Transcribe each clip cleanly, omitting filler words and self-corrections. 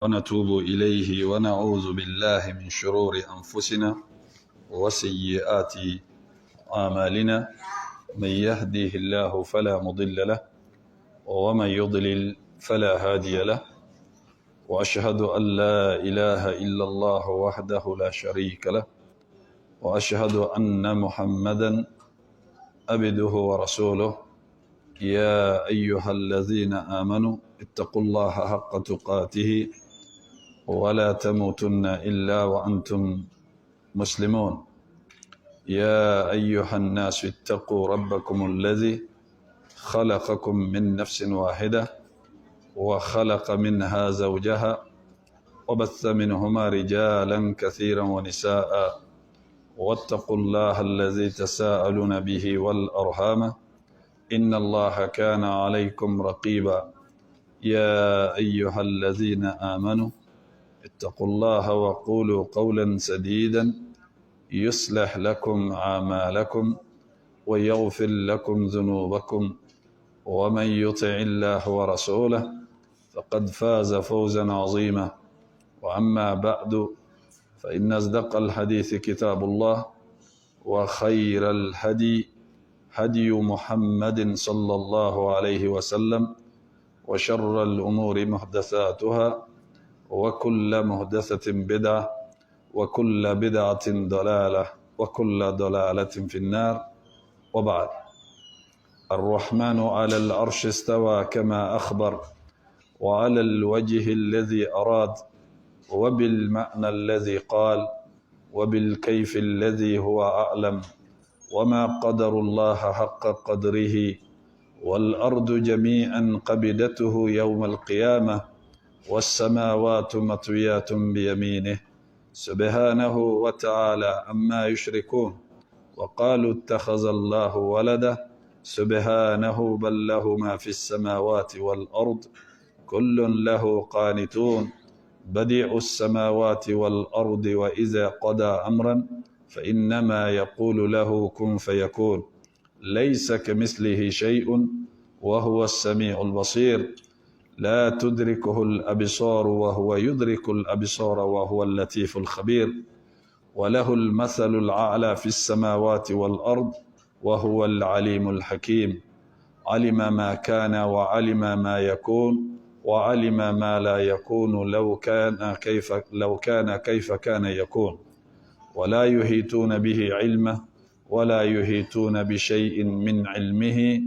ونتوب إليه ونعوذ بالله من شرور أنفسنا وسيئات أعمالنا. من يهديه الله فلا مضل له ومن يضلل فلا هادي له، وأشهد أن لا إله إلا الله وحده لا شريك له، وأشهد أن محمدا عبده ورسوله. يا أيها الذين آمنوا اتقوا الله حق تقاته ولا تموتن إلا وأنتم مسلمون. يا أيها الناس اتقوا ربكم الذي خلقكم من نفس واحدة وخلق منها زوجها وبث منهما رجالا كثيرا ونساء، واتقوا الله الذي تساءلون به والأرحام إن الله كان عليكم رقيبا. يا أيها الذين آمنوا اتقوا الله وقولوا قولا سديدا يصلح لكم أعمالكم ويغفر لكم ذنوبكم، ومن يطع الله ورسوله فقد فاز فوزا عظيما. وأما بعد فإن أصدق الحديث كتاب الله، وخير الهدي هدي محمد صلى الله عليه وسلم، وشر الأمور محدثاتها، وكل محدثة بدعة، وكل بدعة ضلالة، وكل ضلالة في النار. وبعد، الرحمن على العرش استوى كما أخبر، وعلى الوجه الذي أراد، وبالمعنى الذي قال، وبالكيف الذي هو أعلم. وما قدر الله حق قدره، والأرض جميعا قبضته يوم القيامة، والسماوات مطويات بيمينه سبحانه وتعالى عما يشركون. وقالوا اتخذ الله ولدا، سبحانه بل له ما في السماوات والأرض كل له قانتون. بديع السماوات والأرض، وإذا قضى أمرا فإنما يقول له كن فيكون. ليس كمثله شيء وهو السميع البصير. لا تدركه الأبصار وهو يدرك الأبصار وهو اللطيف الخبير. وله المثل الأعلى في السماوات والأرض وهو العليم الحكيم. علم ما كان وعلم ما يكون وعلم ما لا يكون لو كان كيف كان يكون. ولا يحيطون به علمه، ولا يحيطون بشيء من علمه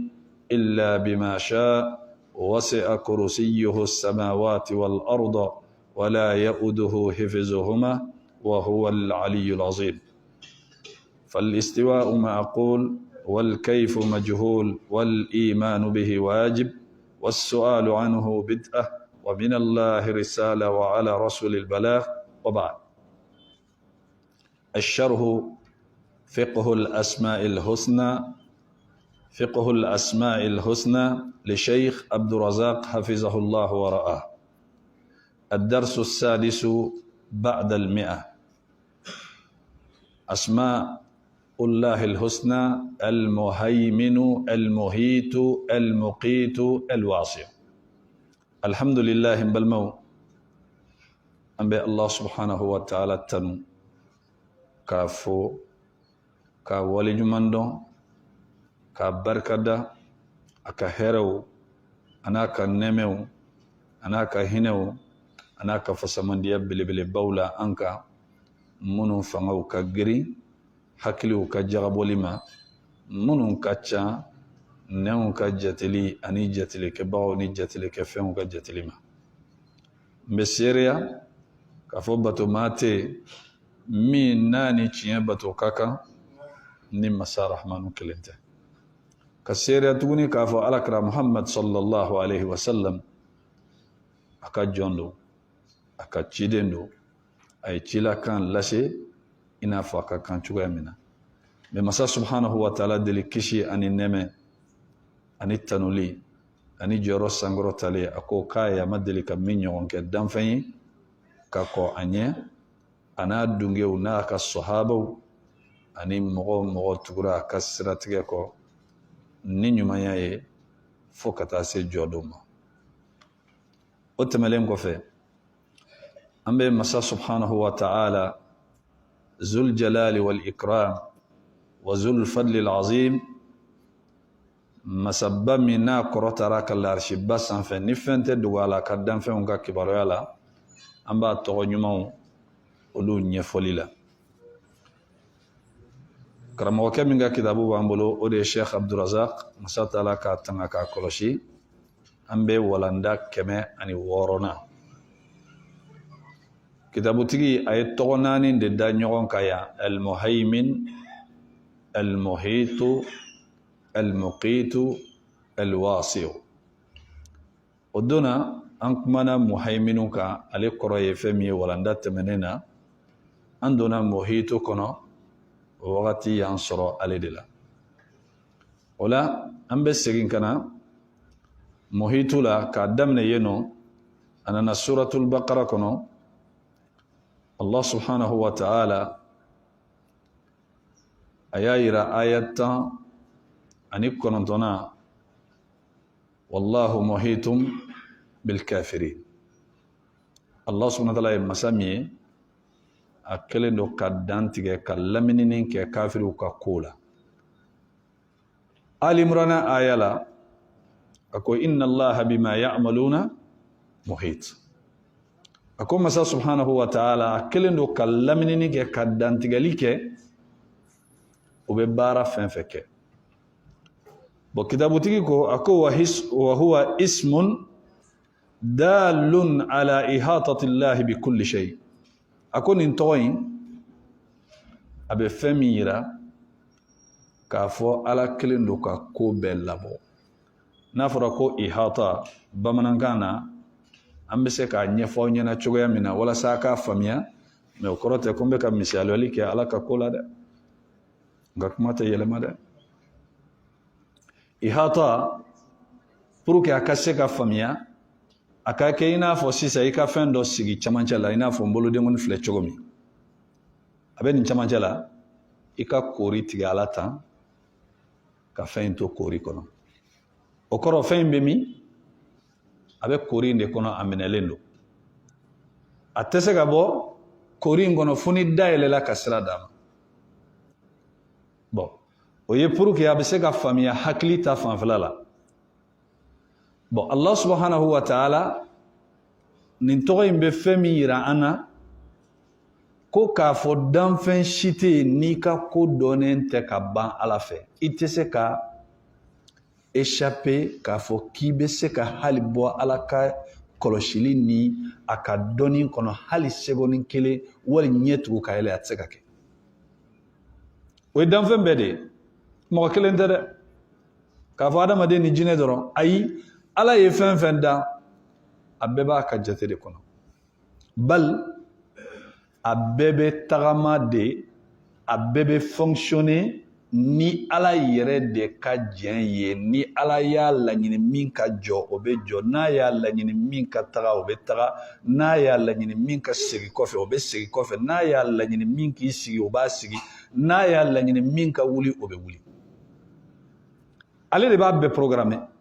إلا بما شاء. وسع كرسيه السماوات والأرض ولا يؤوده حفظهما وهو العلي العظيم. فالاستواء معقول، والكيف مجهول، والإيمان به واجب، والسؤال عنه بدعة، ومن الله رسالة، وعلى رسول البلاغ. وبعد، الشرح فقه الأسماء الحسنى لشيخ عبد الرزاق حفظه الله ورعاه. الدرس السادس بعد 100. أسماء الله الحسنى: المهيمن، المهيت، المقيت، الواسع. الحمد لله بالمو أنبي الله سبحانه وتعالى تنو كافو كولي جماندو كبركدا أكهرو أناك نمو أناك هنو أناك فسمنديا بلي بولا أنك منو فنغو كجري hakiliw ka jagaboli ma minnu ka ca nɛnw ka jatili ani jatilikɛbagaw ni jatilikɛfɛnw ka jatili ma. n bɛ seereya k'a fɔ batomaa tɛ min n'a ni tiɲɛ bato ka kan ni masa rahmanu kelen tɛ. ka seereya tuguni k'a fɔ alakira muhammad sallallahu alaihi wasallam a ka jɔn don, a ka ciden don, a ye cilakan lase i n'a fɔ a ka kan cogoya min na. mɛ masa subhanahu wa taala deli kisi ani nɛmɛ ani tanuli ani jɔyɔrɔ sankɔrɔtalen a ko k'a ye a ma deli ka min ɲɔgɔn kɛ danfɛn ye ka kɔ a ɲɛ a n'a dungew n'a ka sɔhabaw ani mɔgɔ tugura a ka siratigɛ kɔ ni ɲumanya ye fo ka taa se jɔdon ma. o tɛmɛlen kɔfɛ أمبي مسا سبحانه وتعالى ذو الجلال والإكرام وذو الفضل العظيم مسبب منا كرتراك الارش بس فن نفنت دوالا كدام فنكا كباريالا أمبا تغنيمو ولو نيفوليلا كرم وكمنغا كتابو بامبولو ودي الشيخ عبد الرزاق مسات على كاتنا كاكولشي أمبي ولاندا كما أني ورونا كتابو تيجي أي تغناني ددا نيغون كايا المهيمن المحيط المقيت الواسع ودنا أنكمنا مهيمنك على قرية فمي ولاندا تمنينا عندنا محيط كنا وقتي ينصر على دلا ولا أم بسرين كنا محيط لا كدمنا ينو أننا سورة البقرة كنا الله سبحانه وتعالى أيايرا آيات أن يكونتنا والله محيط بالكافرين الله سبحانه وتعالى مسامي أكلنو كدانتك كلمنين ككافر وكقولا آل عمران آية لا أكو إن الله بما يعملون محيط أكو مسا سبحانه وتعالى أكلنو كلمنين كدانتك لك وببارا فنفك بكتابتك أكو وهو اسم دال على إحاطة الله بكل شيء أكون انتوين أبي فميرا كافو على كلندو كاكو بلابو نافرا كو إحاطة بمنانكانا أمبسيكا نيفو نينا چوغيا منا ولا ساكا فميا ميوكروتي كومبكا مسيالو لكي على كاكولا دا غاكماتا يلما دا إحاطة بروكي أكاسيكا فميا akake ina fo sisa ika fendo sigi chamanchala ina fo mbolo de ngun fle chogomi aben chamanchala ika kori tigalata ka fento kori kono okoro fembe mi abe kori nde kono amenelendo atese gabo kori ngono funi daile la kasra dama bon oye pour que abese ka famia hakli ta fanflala bon Allah subhanahu wa ta'ala nintogo imbe femira ana ko ka fo danfen shite ni ka ko donen te ka ban ala fe itese ka échapper ka fo kibe se ka halibo ala ka koloshili ni aka doni kono hali segonin kele wal nyetu ka ele atseka ke we danfen bede mo kelen tere ka fo adama de ni jine doro ayi ala ye fɛn fɛn da a bɛɛ b'a ka jate de kɔnɔ bal a bɛɛ bɛ tagama de a bɛɛ bɛ fonctionner ni ala yɛrɛ de ka jɛn ye ni ala y'a laɲini min ka jɔ o bɛ jɔ n'a y'a laɲini min ka taga o bɛ taga n'a y'a laɲini min ka segin kɔfɛ o bɛ segin kɔfɛ n'a y'a laɲini min k'i sigi o b'a sigi n'a y'a laɲini min ka wuli o bɛ wuli ale de b'a bɛɛ programmer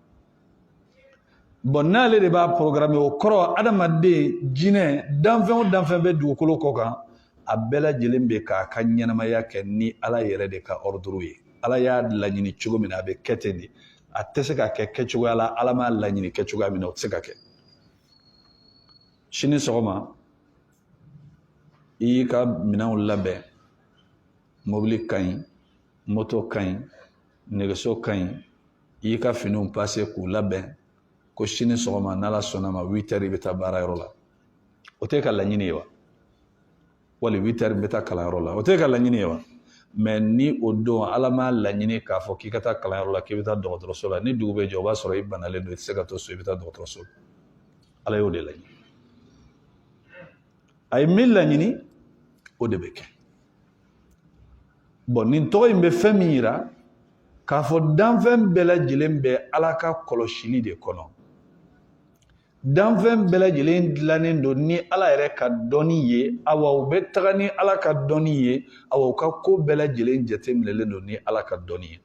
bon n'ale de b'a programme o kɔrɔ adamaden jinɛ danfɛn o danfɛn bɛ dugukolo kɔ kan a bɛɛ lajɛlen bɛ k'a ka ɲɛnamaya kɛ ni ala yɛrɛ de ka ordre ye ala y'a laɲini cogo min na a bɛ kɛ ten de a tɛ se ka kɛ kɛcogoya la ala m'a laɲini kɛcogoya min na o tɛ se ka kɛ sini sɔgɔma i y'i ka minɛnw labɛn mobili ka ɲi moto ka ɲi nɛgɛso ka ɲi i y'i ka finiw passe k'u labɛn ko sini sɔgɔma n'ala sɔnna ma 8 heures i bɛ taa baarayɔrɔ la o tɛ ka laɲini ye wa wali 8 heures bɛ taa kalanyɔrɔ la o tɛ ka laɲini ye wa mais ni o don ala m'a laɲini k'a fɔ k'i ka taa kalanyɔrɔ la k'i bɛ taa dɔgɔtɔrɔso la ni dugu bɛ jɛ o b'a sɔrɔ i banalen don i tɛ se ka to so i bɛ taa dɔgɔtɔrɔso ala y'o de laɲini a ye min laɲini o de bɛ kɛ bon nin tɔgɔ in bɛ fɛn min yira k'a fɔ danfɛn bɛɛ lajɛlen bɛ ala ka kɔlɔsili de kɔnɔ danfɛn bɛɛ lajɛlen dilannen don ni ala yɛrɛ ka dɔnni ye awa u bɛ taga ni ala ka dɔnni ye awa u ka ko bɛɛ lajɛlen jateminɛlen don ni ala ka dɔnni ye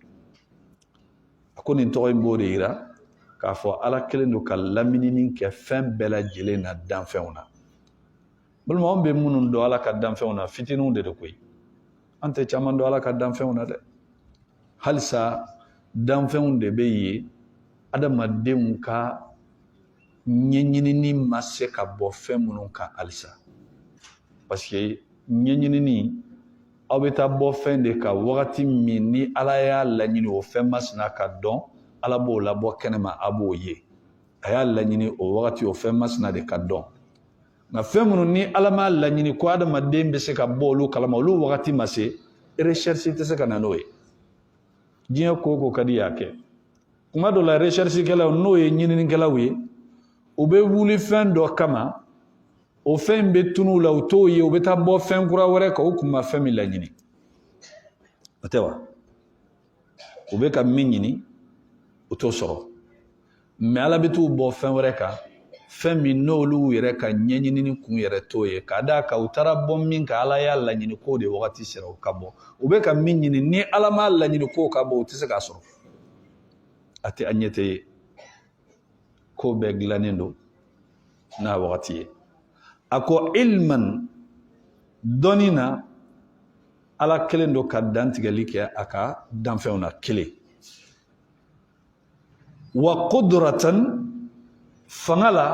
a ko nin tɔgɔ in b'o de yira k'a fɔ ala kelen don ka laminini kɛ fɛn bɛɛ lajɛlen na danfɛnw na balma on be munun do ala ka danfɛnw na fitinu de koyi an tɛ caman do ala ka danfɛnw na dɛ halisa danfɛnw de bɛ ye adamadenw ka ɲɛɲinini ma se ka bɔ fɛn minnu kan halisa parce que ɲɛɲinini aw bɛ taa bɔ fɛn de kan wagati min ni ala y'a laɲini o fɛn masina ka dɔn ala b'o labɔ kɛnɛma a b'o ye a y'a laɲini o wagati o fɛn masina de ka dɔn nka fɛn minnu ni ala m'a laɲini ko adamaden bɛ se ka bɔ olu kalama olu wagati ma se recherche tɛ se ka na n'o ye diɲɛ ko o ko ka di y'a kɛ kuma dɔ la recherchekɛlaw n'o ye ɲininikɛlaw ye u bɛ wuli fɛn dɔ kama o fɛn bɛ tunu la u t'o ye u bɛ taa bɔ fɛn kura wɛrɛ kan u kun ma fɛn min laɲini o tɛ wa u bɛ ka min ɲini u t'o sɔrɔ mais ala bɛ t'u bɔ fɛn wɛrɛ kan fɛn min n'olu yɛrɛ ka ɲɛɲinini kun yɛrɛ t'o ye k'a d'a kan u taara bɔ min kan ala y'a laɲini k'o de wagati sera o ka bɔ u bɛ ka min ɲini ni ala m'a laɲini k'o ka bɔ u tɛ se k'a sɔrɔ a tɛ a ɲɛ tɛ ye ko bɛɛ dilannen don n'a wagati ye a ko ilman dɔnni na ala kelen don ka dantigɛli kɛ a ka danfɛnw na kelen wa qudratan fanga la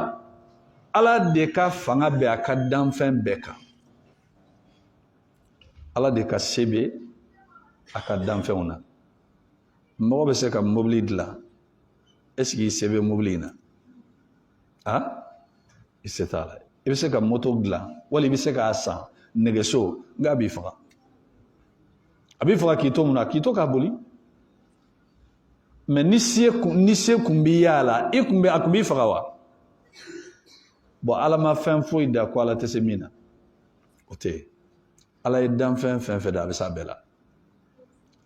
ala de ka fanga bɛ a ka danfɛn bɛɛ kan ala de ka se bɛ a ka danfɛnw na mɔgɔ bɛ se ka mobili dilan est-ce que i se bɛ mobili in na i se t'a la i bɛ se ka moto dilan wali i bɛ se k'a san nɛgɛso nka a b'i faga k'i to mun na k'i to k'a boli mais ni se kun b'i y'a la a kun b'i faga wa bon ala ma fɛn foyi da ko ala tɛ se min na o tɛ yen ala ye danfɛn fɛn fɛn da a bɛ se a bɛɛ la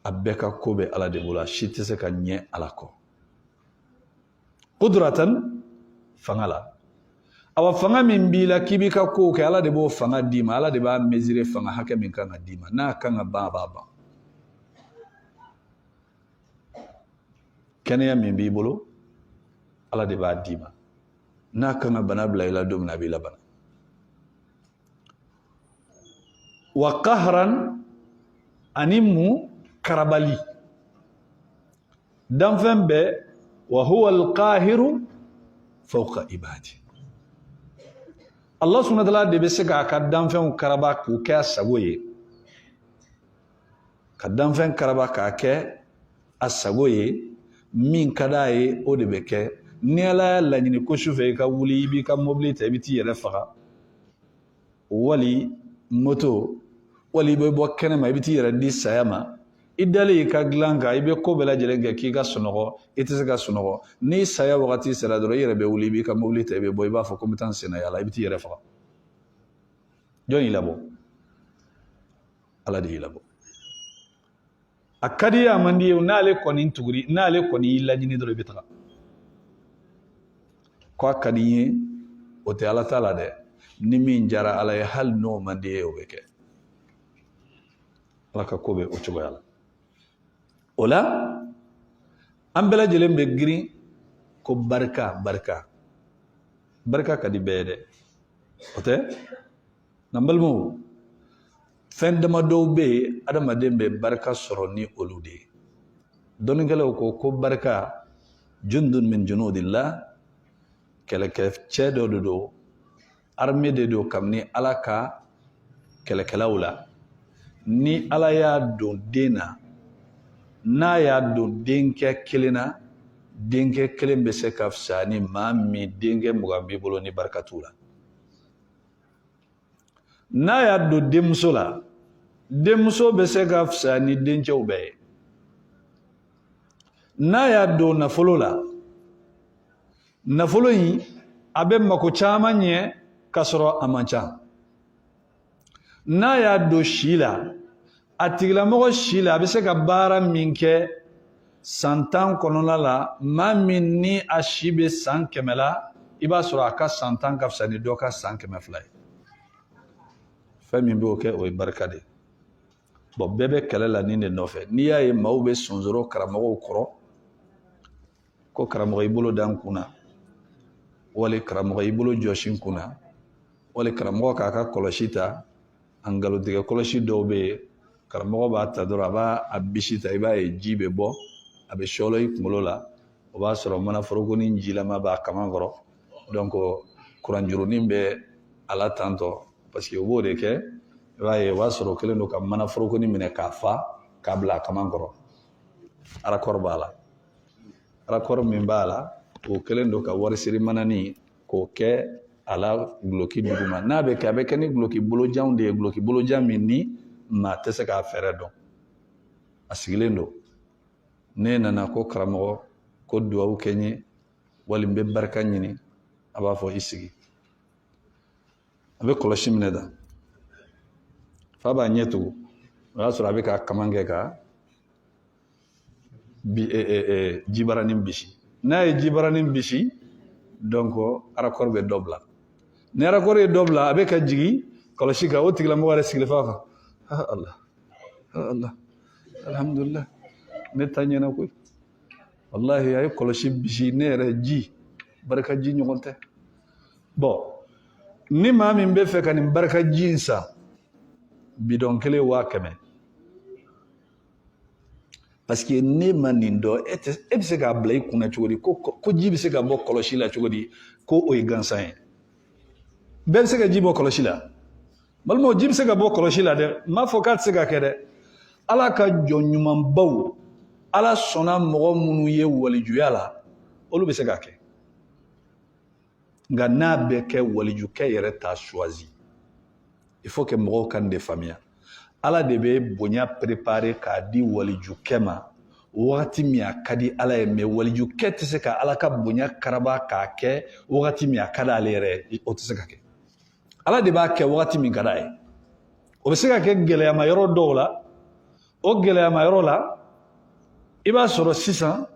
a bɛɛ ka ko bɛ ala de bolo a si tɛ se ka ɲɛ ala kɔ qudratan fanga la awa fanga min b'i la k'i b'i ka kow kɛ ala de b'o fanga d'i ma ala de b'a mesurer fanga hakɛ min kan ka d'i ma n'a kan ka ban a b'a ban kɛnɛya min b'i bolo ala de b'a d'i ma n'a kan ka bana bila i la don min a b'i la bana wa qahran ani mu karabali danfɛn bɛɛ wa huwa alqahiru fawqa ibadi Allah subhanahu wa ta'ala de bɛ se k'a ka danfɛnw karaba k'u kɛ a sago ye ka danfɛn karaba k'a kɛ a sago ye min ka d'a ye o de bɛ kɛ ni ala y'a laɲini ko sufɛ i ka wuli i b'i ka mobili ta i bɛ t'i yɛrɛ faga wali moto wali i bɛ bɔ kɛnɛma i bɛ t'i yɛrɛ di saya ma i dalen i ka dilan kan i bɛ ko bɛɛ lajɛlen kɛ k'i ka sunɔgɔ i tɛ se ka sunɔgɔ ni saya wagati sera dɔrɔn i yɛrɛ bɛ wuli i b'i ka mobili ta i bɛ bɔ i b'a fɔ ko n bɛ taa n sen na yala i bɛ t'i yɛrɛ faga jɔn y'i labɔ ala de y'i labɔ a ka di ye a man di ye n'ale kɔni tuguri n'ale kɔni y'i laɲini dɔrɔn i bɛ taga ko a ka di ye o tɛ ala t'a la dɛ ni min jara ala ye hali n'o man di ye o bɛ kɛ ala ka ko bɛ o cogoya la o la an bɛɛ lajɛlen bɛ girin ko barika ka di bɛɛ ye dɛ o tɛ nka n balimaw fɛn damadɔw bɛ yen adamaden bɛ barika sɔrɔ ni olu de ye dɔnnikɛlaw ko barika jundun min junudillah kɛlɛkɛcɛ dɔ de don armée de don kabini ala ka kɛlɛkɛlaw la ni ala y'a don den na n'a y'a don denkɛ kelen na denkɛ kelen bɛ se ka fisa ni maa min denkɛ 20 b'i bolo ni barika t'u la n'a y'a don denmuso la denmuso bɛ se ka fisa ni dencɛw bɛɛ ye n'a y'a don nafolo la nafolo in a bɛ mako caman ɲɛ ka sɔrɔ a man ca n'a y'a don si la a tigilamɔgɔ si la a bɛ se ka baara min kɛ san 10 kɔnɔna la maa min ni a si bɛ san 100 la i b'a sɔrɔ a ka san 10 ka fisa ni dɔ ka san 200 ye fɛn min b'o kɛ o ye barika de bon bɛɛ bɛ kɛlɛ la nin de nɔfɛ n'i y'a ye maaw bɛ sonsoro karamɔgɔw kɔrɔ ko karamɔgɔ i bolo da n kun na wali karamɔgɔ i bolo jɔsi n kun na wali karamɔgɔ k'a ka kɔlɔsi ta a ngalontigɛ kɔlɔsi dɔw bɛ yen karamɔgɔ b'a ta dɔrɔn a b'a a bisi ta i b'a ye ji bɛ bɔ a bɛ sɔlɔ i kunkolo la o b'a sɔrɔ manaforokonin jilama b'a kaman kɔrɔ donc kuranjurunin bɛ a la tantɔ parce que o b'o de kɛ i b'a ye o b'a sɔrɔ o kɛlen don ka manaforokonin minɛ k'a fa k'a bila a kaman kɔrɔ arakɔrɔ b'a la arakɔrɔ min b'a la o kɛlen don ka warisiri mananin k'o kɛ a la guloki duguma n'a bɛ kɛ a bɛ kɛ ni guloki bolojanw de ye guloki bolojan min ni maa tɛ se k'a fɛɛrɛ dɔn a sigilen don ne nana ko karamɔgɔ ko duwawu kɛ n ye wali n bɛ barika ɲini a b'a fɔ i sigi a bɛ kɔlɔsi minɛ da fa b'a ɲɛ tugu o y'a sɔrɔ a bɛ ka kaman kɛ ka jibaranin bisi n'a ye jibaranin bisi donc arakɔrɔ bɛ dɔ bila ni arakɔrɔ ye dɔ bila a bɛ ka jigin kɔlɔsi kan o tigilamɔgɔ yɛrɛ sigilen fa kan Allah alhamdulillah ne ta ɲɛna koyi wallahi a ye kɔlɔsi bisi ne yɛrɛ ji barika ji ɲɔgɔn tɛ bon ni maa min bɛ fɛ ka nin barika ji in san bidɔn kelen 500 parce que ne ma nin dɔn e bɛ se k'a bila i kunna cogo di ko ji bɛ se ka bɔ kɔlɔsi la cogo di ko o ye gansan ye bɛɛ bɛ se ka ji bɔ kɔlɔsi la balimaw ji bɛ se ka bɔ kɔlɔsi la dɛ n m'a fɔ k'a tɛ se ka kɛ dɛ ala ka jɔn ɲumanbaw ala sɔnna mɔgɔ minnu ye walijuya la olu bɛ se k'a kɛ nka n'a bɛ kɛ walijukɛ yɛrɛ t'a choisi il faut que mɔgɔw ka nin de faamuya ala de bɛ bonya préparer k'a di walijukɛ ma wagati min a ka di ala ye mais walijukɛ tɛ se ka ala ka bonya karaba k'a kɛ wagati min a ka di ale yɛrɛ ye o tɛ se ka kɛ ala de b'a kɛ wagati min ka d'a ye o bɛ se ka kɛ gɛlɛyama yɔrɔ dɔw la o gɛlɛyama yɔrɔ la i b'a sɔrɔ sisan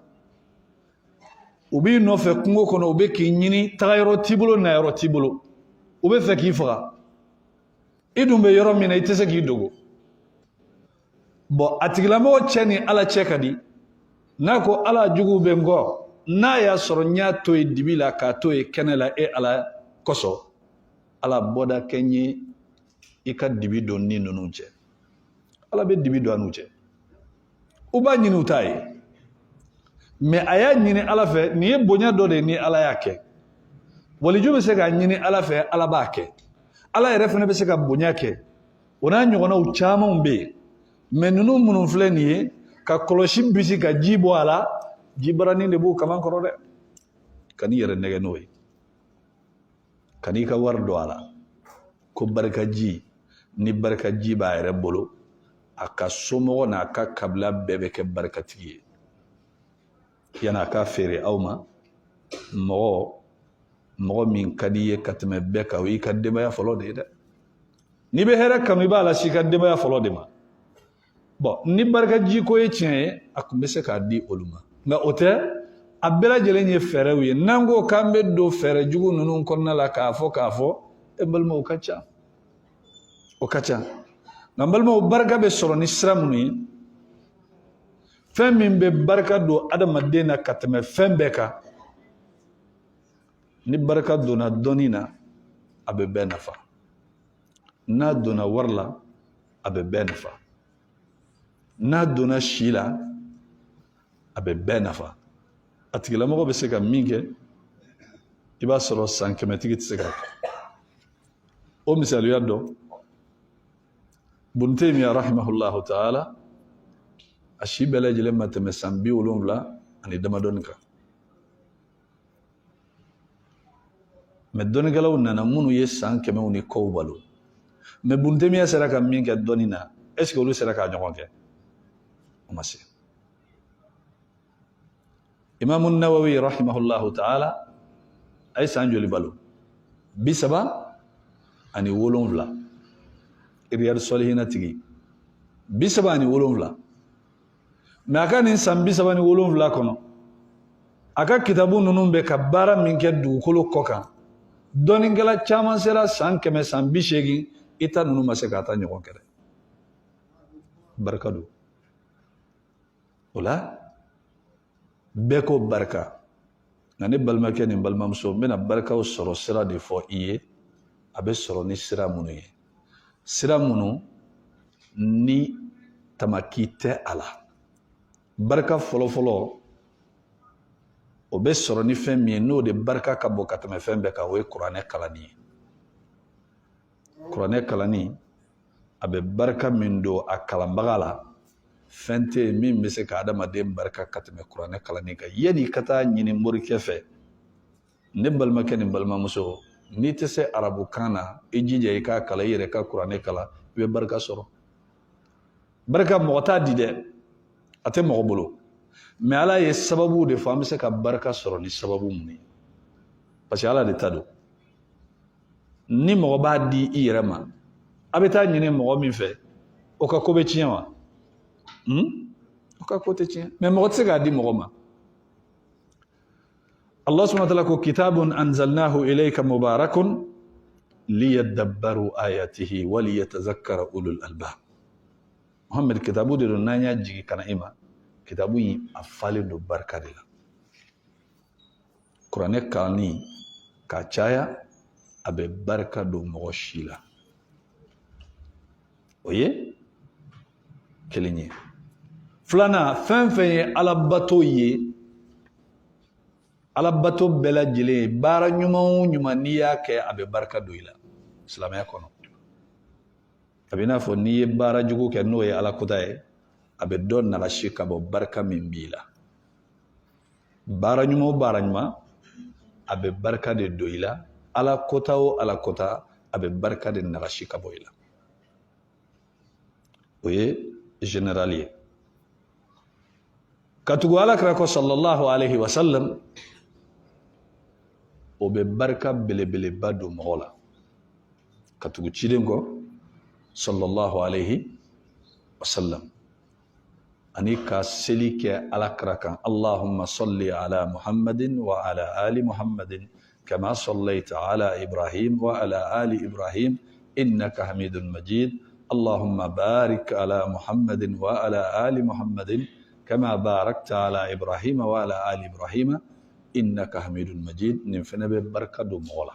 u b'i nɔfɛ kungo kɔnɔ u bɛ k'i ɲini tagayɔrɔ t'i bolo nayɔrɔ t'i bolo u bɛ fɛ k'i faga i dun bɛ yɔrɔ min na i tɛ se k'i dogo bon a tigilamɔgɔ cɛ ni ala cɛ ka di n'a ko ala juguw bɛ n kɔ n'a y'a sɔrɔ n y'a to yen dibi la k'a to yen kɛnɛ la e ala kosɔn ala bɔda kɛ n ye i ka dibi don ni ninnu cɛ ala bɛ dibi don a n'u cɛ u b'a ɲini u t'a ye mais a y'a ɲini ala fɛ nin ye bonya dɔ de ye ni ala y'a kɛ waliju bɛ se k'a ɲini ala fɛ ala b'a kɛ ala yɛrɛ fana bɛ se ka bonya kɛ o n'a ɲɔgɔnnaw camanw bɛ yen mais ninnu minnu filɛ nin ye ka kɔlɔsi bisi ka ji bɔ a la jibaranin de b'u kaman kɔrɔ dɛ ka n'i yɛrɛ nɛgɛ n'o ye ka n'i ka wari don a la ko barikaji ni barikaji b'a yɛrɛ bolo a ka somɔgɔ n'a ka kabila bɛɛ bɛ kɛ barikatigi ye yanni a ka feere aw ma mɔgɔ min ka di ye ka tɛmɛ bɛɛ kan o y'i ka denbaya fɔlɔ de ye dɛ n'i bɛ hɛrɛ kanu i b'a lasi i ka denbaya fɔlɔ de ma bon ni barikaji ko ye tiɲɛ ye a tun bɛ se k'a di olu ma nka o tɛ a bɛɛ lajɛlen ye fɛɛrɛw ye n'an ko k'an bɛ don fɛɛrɛ jugu ninnu kɔnɔna la k'a fɔ e balimaw o ka ca nka balimaw barika bɛ sɔrɔ ni sira minnu ye fɛn min bɛ barika don adamaden na ka tɛmɛ fɛn bɛɛ kan ni barika donna dɔnni na a bɛ bɛɛ nafa n'a donna wari la a bɛ bɛɛ nafa n'a donna si la a bɛ bɛɛ nafa a tigilamɔgɔ bɛ se ka min kɛ i b'a sɔrɔ san 100tigi tɛ se ka kɛ o misaliya dɔ Ibn Taymiyyah rahimahullahu ta'ala a si bɛɛ lajɛlen ma tɛmɛ san 70 ani damadɔni kan mais dɔnnikɛlaw nana minnu ye san 100 ni kɔw balo mais Ibn Taymiyyah sera ka min kɛ dɔnni na est ce que olu sera k'a ɲɔgɔn kɛ o ma se Imam Nawawi rahimahullahu ta'ala a ye san joli balo 37 ani 7 Riyadu Solihina tigi 37 ani 7 mais a ka nin san 37 ni 7 kɔnɔ a ka kitabu ninnu bɛ ka baara min kɛ dugukolo kɔ kan dɔnnikɛla caman sera san 100 san 80 i ta ninnu ma se k'a ta ɲɔgɔn kɛrɛ barika don o la bɛɛ ko barika nka ne balimakɛ ni balimamuso n bɛna barikaw sɔrɔ sira de fɔ i ye a bɛ sɔrɔ ni sira minnu ye sira minnu ni tamaki tɛ a la barika fɔlɔfɔlɔ o bɛ sɔrɔ ni fɛn min ye n'o de barika ka bon ka tɛmɛ fɛn bɛɛ kan o ye kuranɛ kalanni ye kuranɛ kalanni a bɛ barika min don a kalanbaga la fɛn tɛ yen min bɛ se ka adamaden barika ka tɛmɛ kuranɛ kalanni kan yanni ka taa ɲini morikɛ fɛ ne balimakɛ ni balimamuso n'i tɛ se arabukan na i jija i k'a kalan i yɛrɛ ka kuranɛ kalan i bɛ barika sɔrɔ barika mɔgɔ t'a di dɛ a tɛ mɔgɔ bolo mais ala ye sababu de fɔ an bɛ se ka barika sɔrɔ ni sababu mun ye parce que ala de ta don ni mɔgɔ b'a di i yɛrɛ ma a bɛ taa ɲini mɔgɔ min fɛ o ka ko bɛ tiɲɛ wa o ka ko tɛ tiɲɛ mais mɔgɔ tɛ se k'a di mɔgɔ ma Allah subhanahu wa ta'ala ko kitabun anzalnahu ilayka mubarakun liyadabbaru ayatihi wa liyatazakkara ulul albab Muhammad kitabu de don n'an y'a jigi kana i ma kitabu in a falen don barika de la kuranɛ kalanni ka caya a bɛ barika don mɔgɔ si la o ye kelen ye filanan fɛn fɛn ye alabato ye alabato bɛɛ lajɛlen ye baara ɲuman o ɲuman n'i y'a kɛ a bɛ barika don i la silamɛya kɔnɔ a bɛ i n'a fɔ n'i ye baara jugu kɛ n'o ye alakota ye a bɛ dɔ nalasi ka bɔ barika min b'i la baara ɲuman o baara ɲuman a bɛ barika de don i la alakota o alakota a bɛ barika de nalasi ka bɔ i la o ye général ye ka tugu alakira kɔ sallallahu alaihi wa sallam o bɛ barika belebeleba don mɔgɔ la ka tugu ciden kɔ sallallahu alaihi wa sallam ani ka seli kɛ alakira kan allahumma salli ala muhammadin wa ala ali muhammadin kama sallaita ala ibrahim wa ala ali ibrahim innaka hamidun majid allahumma barik ala muhammadin wa ala ali muhammadin kama barakta ala ibrahim wa ala ali ibrahim innaka hamidun majid nin fana bɛ barika don mɔgɔ la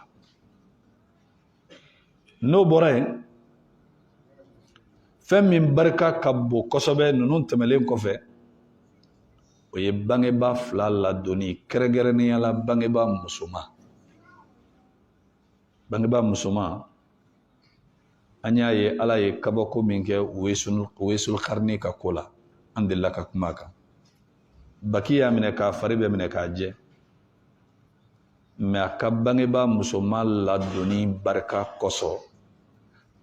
n'o bɔra yen fɛn min barika ka bon kosɛbɛ ninnu tɛmɛlen kɔfɛ o ye bangebaa fila ladonni kɛrɛnkɛrɛnnenya la bangebaa musoman bangebaa musoman an y'a ye ala ye kabako min kɛ Uwaisul Qarni ka ko la an delila ka kuma kan baki y'a minɛ k'a fari bɛ minɛ k'a jɛ mais a ka bangebaa musoman ladonni barika kosɔn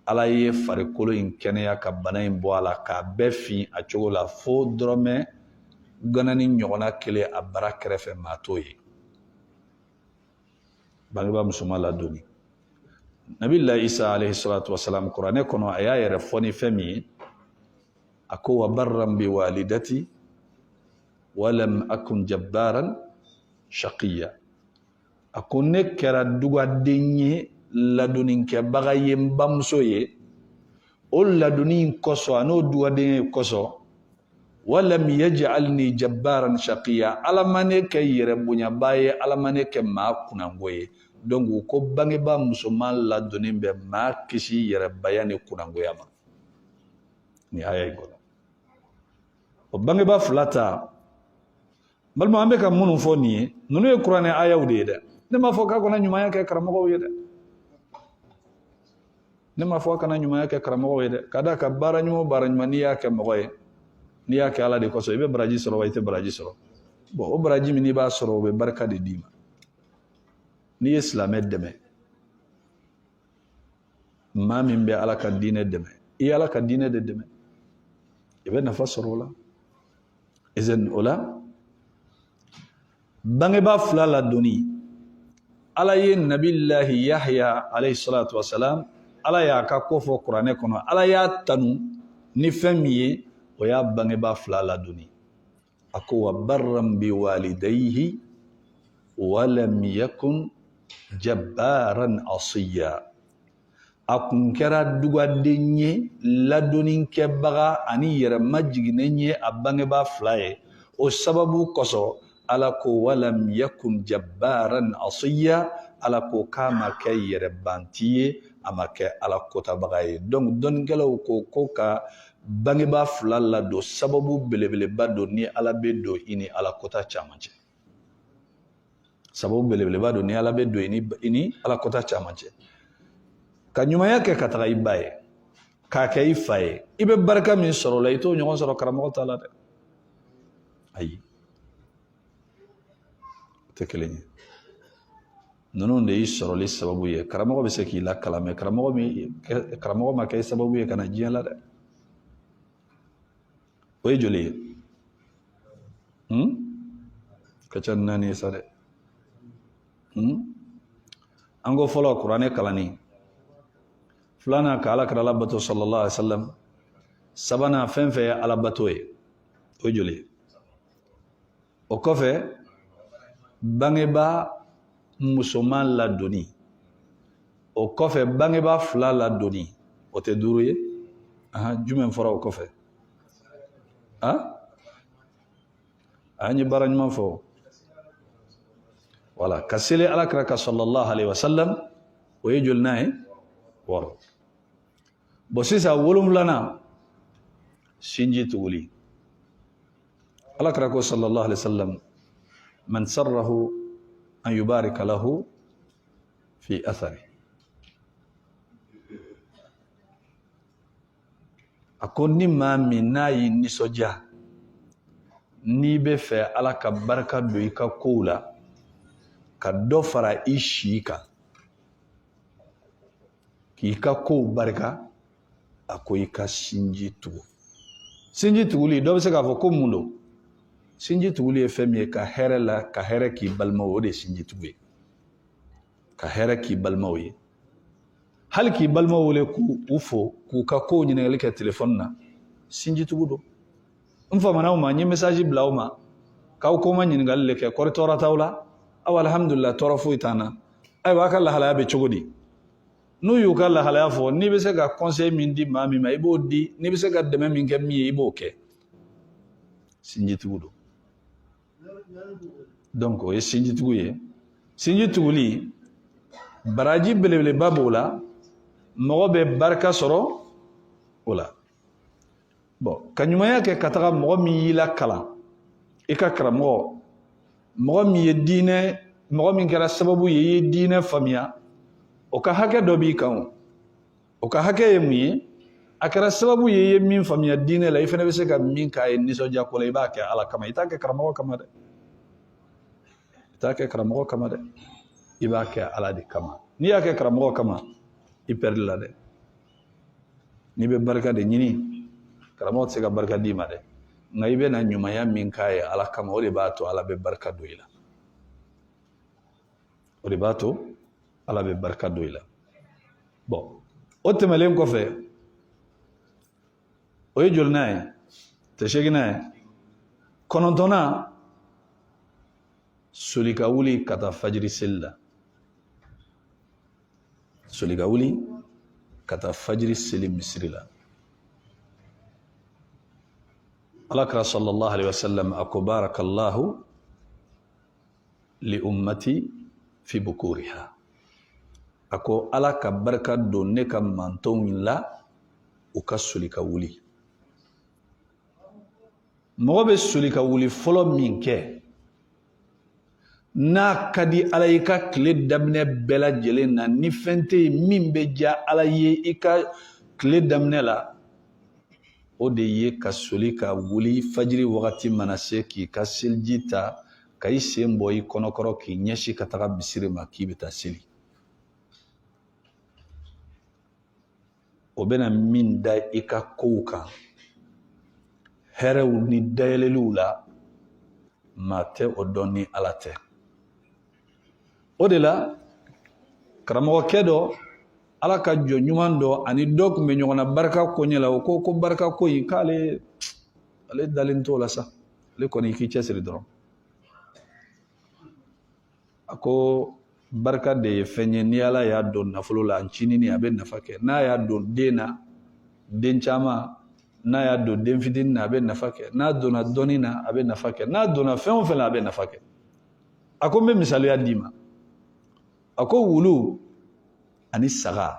ala ye farikolo in kɛnɛya ka bana in bɔ a la k'a bɛɛ fin a cogo la fo dɔrɔmɛ ganani ɲɔgɔnna kelen a bara kɛrɛfɛ maa t'o ye bangebaa musoman ladonni Nabila Isa alayhi salatu wasalam kuranɛ kɔnɔ a y'a yɛrɛ fɔ ni fɛn min ye a ko wa barran bi walidati walam akun jabbaran shaqiya a ko ne kɛra dugaden ye ladonnikɛbaga ye n bamuso ye o ladonni in kosɔn a n'o dugaden ye kosɔn walam yaj'alni jabbaran shaqiya ala ma ne kɛ yɛrɛ bonyaba ye ala ma ne kɛ maa kunango ye donc u ko bangebaa musoman ladonni bɛ maa kisi yɛrɛbaya ni kunangoya ma ni aya in kɔnɔ o bangebaa fila ta balima an bɛ ka minnu fɔ nin ye ninnu ye kuranɛ ayaw de ye dɛ ne m'a fɔ k'a kana ɲumanya kɛ karamɔgɔw ye dɛ ne m'a fɔ a kana ɲumanya kɛ karamɔgɔw ye dɛ ka d'a kan baara ɲuman o baara ɲuman n'i y'a kɛ mɔgɔ ye n'i y'a kɛ ala de kosɔn i bɛ baraji sɔrɔ wa i tɛ baraji sɔrɔ bon o baraji min n'i b'a sɔrɔ o bɛ barika de d'i ma n'i ye silamɛ dɛmɛ maa min bɛ ala ka diinɛ dɛmɛ i ye ala ka diinɛ de dɛmɛ i bɛ nafa sɔrɔ o la izin o la bangebaa fila ladonni ala ye nabilahi yahya alayhi salatu wasalam ala y'a ka ko fɔ kuranɛ kɔnɔ ala y'a tanu ni fɛn min ye o y'a bangebaa fila ladonni a ko wa barran bi walidayhi walam yakun jabbaran asiya a kun kɛra dugaden ye ladonnikɛbaga ani yɛrɛ majiginnen ye a bangebaa fila ye o sababu kosɔn ala ko walam yakun jabbaran asiya ala ko k'a ma kɛ yɛrɛbanti ye a ma kɛ ala kotabaga ye donc dɔnnikɛlaw ko ka bangebaa fila ladon sababu belebeleba don ni ala bɛ don i ni ala kota caman cɛ sababu belebeleba don ni ala bɛ don i ni ala kota caman cɛ ka ɲumanya kɛ ka taga i ba ye k'a kɛ i fa ye i bɛ barika min sɔrɔ o la i t'o ɲɔgɔn sɔrɔ karamɔgɔ ta la dɛ ayi o tɛ kelen ye ninnu de y'i sɔrɔli sababu ye karamɔgɔ bɛ se k'i la kalan mɛ karamɔgɔ ma kɛ sababu ye ka na diɲɛ la dɛ o ye joli ye ka ca naani ye sa dɛ an ko fɔlɔ kuranɛ kalanni filanan ka ala kɛra alabato sallallahu alaihi wasallam sabanan fɛn fɛn ye alabato ye o ye joli ye o kɔfɛ bangebaa musoman ladonni o kɔfɛ bangebaa fila ladonni o tɛ duuru ye jumɛn fɔra o kɔfɛ an ye baara ɲuman fɔ wala ka seli ala kɛra ka sallallahu alaihi wasallam o ye joli n'a ye wɔɔrɔ bon sisan wolonfilanan sinji tuguli ala kɛra ko sallallahu alaihi wasallam man sarrahu an yubarika lahu fi athari a ko ni maa min n'a y'i nisɔndiya n'i bɛ fɛ ala ka barika don i ka kow la ka dɔ fara i si kan k'i ka kow barika a ko i ka sinji tugu sinji tuguli dɔ bɛ se k'a fɔ ko mun don sinji tuguli ye fɛn min ye ka hɛrɛ la ka hɛrɛ k'i balimaw o de ye sinji tugu ye ka hɛrɛ k'i balimaw ye hali k'i balimaw wele k'u fo k'u ka kow ɲininkali kɛ telefɔni na sinji tugu don n famana aw ma n ye message bila aw ma k'aw ko ma ɲininkali le kɛ kɔri tɔɔrɔ t'aw la aw alhamdulillah tɔɔrɔ foyi t'an na ayiwa a ka lahalaya bɛ cogo di n'u y'u ka lahalaya fɔ n'i bɛ se ka conseil min di maa min ma i b'o di n'i bɛ se ka dɛmɛ min kɛ min ye i b'o kɛ sinji tugu don donc o ye sinji tugu ye sinji tuguli baraji belebeleba b'o la mɔgɔ bɛ barika sɔrɔ o la bon ka ɲumanya kɛ ka taga mɔgɔ min y'i la kalan i ka karamɔgɔ mɔgɔ min ye diinɛ mɔgɔ min kɛra sababu ye i ye diinɛ faamuya o ka hakɛ dɔ b'i kan o ka hakɛ ye mun ye a kɛra sababu ye i ye min faamuya diinɛ la i fana bɛ se ka min k'a ye nisɔndiya ko la i b'a kɛ ala kama i t'a kɛ karamɔgɔ kama dɛ i t'a kɛ karamɔgɔ kama dɛ i b'a kɛ ala de kama n'i y'a kɛ karamɔgɔ kama i pɛrɛdi la dɛ n'i bɛ barika de ɲini karamɔgɔ tɛ se ka barika d'i ma dɛ nka i bɛna ɲumanya min k'a ye ala kama o de b'a to ala bɛ barika don i la o de b'a to ala bɛ barika don i la bon o tɛmɛlen kɔfɛ o ye joli n'a ye tɛ seginna ye kɔnɔntɔnnan soli ka wuli ka taa fajiri seli la soli ka wuli ka taa fajiri seli misiri la ala kira sallallahu alaihi wasallam a ko barakallahu li ummati fi bukuriha a ko ala ka barika don ne ka mantɔnw la u ka soli ka wuli mɔgɔ bɛ soli ka wuli fɔlɔ min kɛ n'a ka di ala i ka tile daminɛ bɛɛ lajɛlen na ni fɛn tɛ yen min bɛ diya ala ye i ka tile daminɛ la o de ye ka soli ka wuli fajiri wagati mana se k'i ka seliji ta ka i sen bɔ i kɔnɔkɔrɔ k'i ɲɛsin ka taga bisiri ma k'i bɛ taa seli o bɛna min da i ka kow kan hɛrɛw ni dayɛlɛliw la maa tɛ o dɔn ni ala tɛ o de la karamɔgɔkɛ dɔ ala ka jɔ ɲuman dɔ ani dɔ tun bɛ ɲɔgɔn na barika ko ɲɛ la o ko barika ko in k'ale dalen t'o la sa ale kɔni k'i cɛsiri dɔrɔn a ko barika de ye fɛn ye ni ala y'a don nafolo la ncinin a bɛ nafa kɛ n'a y'a don den na den caman n'a y'a don den fitinin na a bɛ nafa kɛ n'a donna dɔnni na a bɛ nafa kɛ n'a donna fɛn o fɛn na a bɛ nafa kɛ a ko n bɛ misaliya d'i ma ako wulu ani saga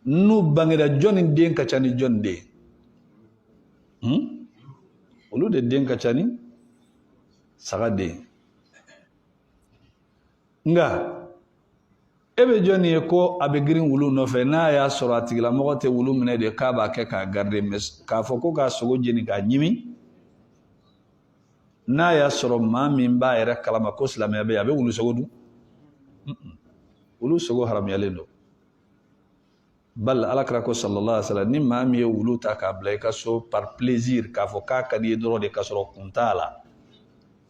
nu bangeda joni den ka cani jon de wulu de den ka cani saga de nga ebe joni ye ko abe girin wulu no fe na ya soro atigila mogo te wulu mine de ka ba ke ka garde mes ka fo ko ka sogo jeni ka nyimi na ya soro ma min ba yere kalama ko silame be abe wulu sogo du wulu sogo haram yalendo bal alakra ko sallallahu alaihi wasallam ni ma mi ye wulu ta ka bla ka so par plaisir ka fo ka kadi doro de ka soro kuntala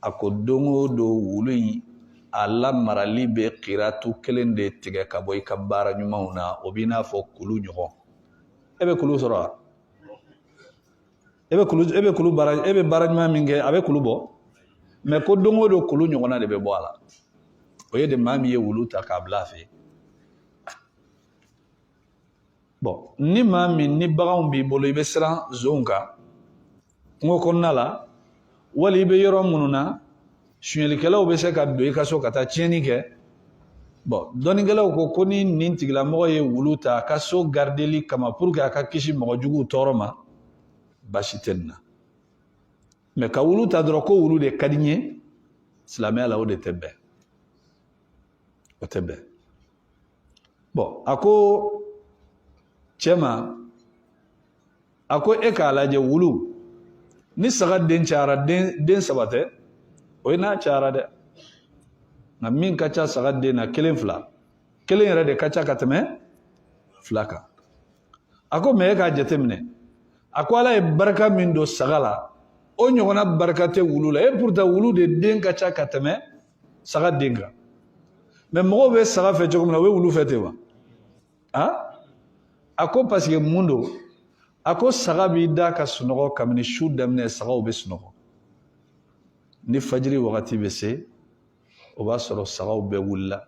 ako dongo do wulu yi alla marali be qiratu kelen de tige ka boy ka bara nyumauna obina fo kulu nyogo ebe kulu soro ebe kulu bara ebe bara nyuma minge abe kulu bo me ko dongo do kulu nyogo na de be bo ala o ye de mami ye wulu ta ka bla fe bon ni mami ni bagaw bi bolo ibe sran zonka ngoko nala wali be yoro mununa sunyelikɛlaw bɛ se ka don i ka so ka taa tiɲɛni kɛ bon dɔnnikɛlaw ko ko ni nin tigilamɔgɔ ye wulu ta a ka so gardeli kama pour que a ka kisi mɔgɔ juguw tɔɔrɔ ma basi tɛ nin na mais ka wulu ta dɔrɔn ko wulu de ka di n ye silamɛya la o de tɛ bɛn o tɛ bɛn bon a ko cɛ ma a ko e k'a lajɛ wulu ni saga den cayara den saba tɛ o ye n'a cayara dɛ nka min ka ca saga den na kelen fila kelen yɛrɛ de ka ca ka tɛmɛ fila kan a ko mɛ e k'a jateminɛ a ko ala ye barika min don saga la o ɲɔgɔnna barika tɛ wulu la et pourtant wulu de den ka ca ka tɛmɛ saga den kan mais mɔgɔw bɛ saga fɛ cogo min na o bɛ wulu fɛ ten wa a ko parce que mun don a ko saga b'i da ka sunɔgɔ kabini su daminɛ sagaw bɛ sunɔgɔ ni fajiri wagati bɛ se o b'a sɔrɔ sagaw bɛɛ wulila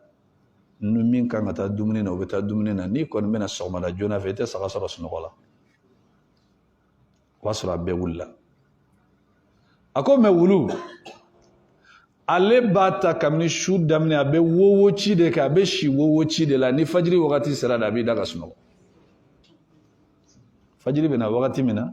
ni min kan ka taa dumuni na o bɛ taa dumuni na n'i kɔni bɛna sɔgɔmada joona fɛ i tɛ saga sɔrɔ sunɔgɔ la o b'a sɔrɔ a bɛɛ wulila a ko mɛ wulu ale b'a ta kabini su daminɛ a bɛ wowo ci de kɛ a bɛ si wowo ci de la ni fajiri wagati sera de a b'i da ka sunɔgɔ fajiri bɛ na wagati min na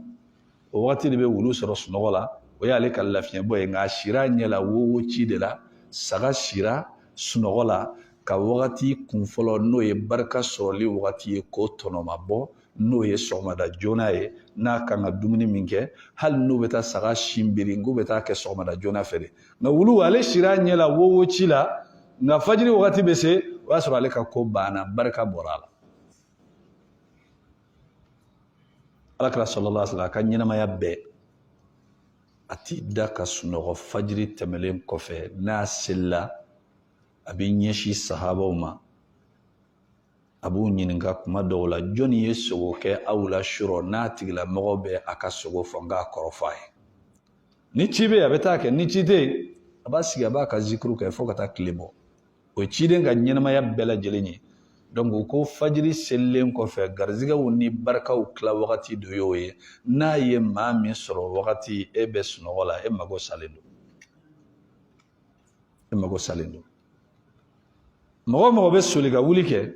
o wagati de bɛ wulu sɔrɔ sunɔgɔ la o y'ale ka lafiɲɛbɔ ye nka a sira ɲɛ la wowo ci de la saga sira sunɔgɔ la ka wagati kunfɔlɔ n'o ye barika sɔrɔli wagati ye k'o tɔnɔma bɔ n'o ye sɔgɔmada joona ye n'a kan ka dumuni min kɛ hali n'o bɛ taa saga sin biri n'o bɛ taa kɛ sɔgɔmada joona fɛ de nka wulu ale sira ɲɛ la wowo ci la nka fajiri wagati bɛ se o y'a sɔrɔ ale ka ko banna barika bɔra a la alakira sallallahu alaihi wa sallam a ka ɲɛnamaya bɛɛ a t'i da ka sunɔgɔ fajiri tɛmɛlen kɔfɛ n'a selila a bɛ ɲɛsin sahabaw ma a b'u ɲininka kuma dɔw la jɔnni ye sogo kɛ aw la surɔ n'a tigilamɔgɔ bɛ a ka sogo fɔ n k'a kɔrɔfɔ a ye ni ci bɛ yen a bɛ taa kɛ ni ci tɛ yen a b'a sigi a b'a ka zikuru kɛ fo ka taa tile bɔ o ye ciden ka ɲɛnamaya bɛɛ lajɛlen ye donc ko fajiri selilen kɔfɛ garizigɛw ni barikaw tila wagati dɔ y'o ye n'a ye maa min sɔrɔ wagati e bɛ sunɔgɔ la e mago salen don mɔgɔ mɔgɔ bɛ soli ka wuli kɛ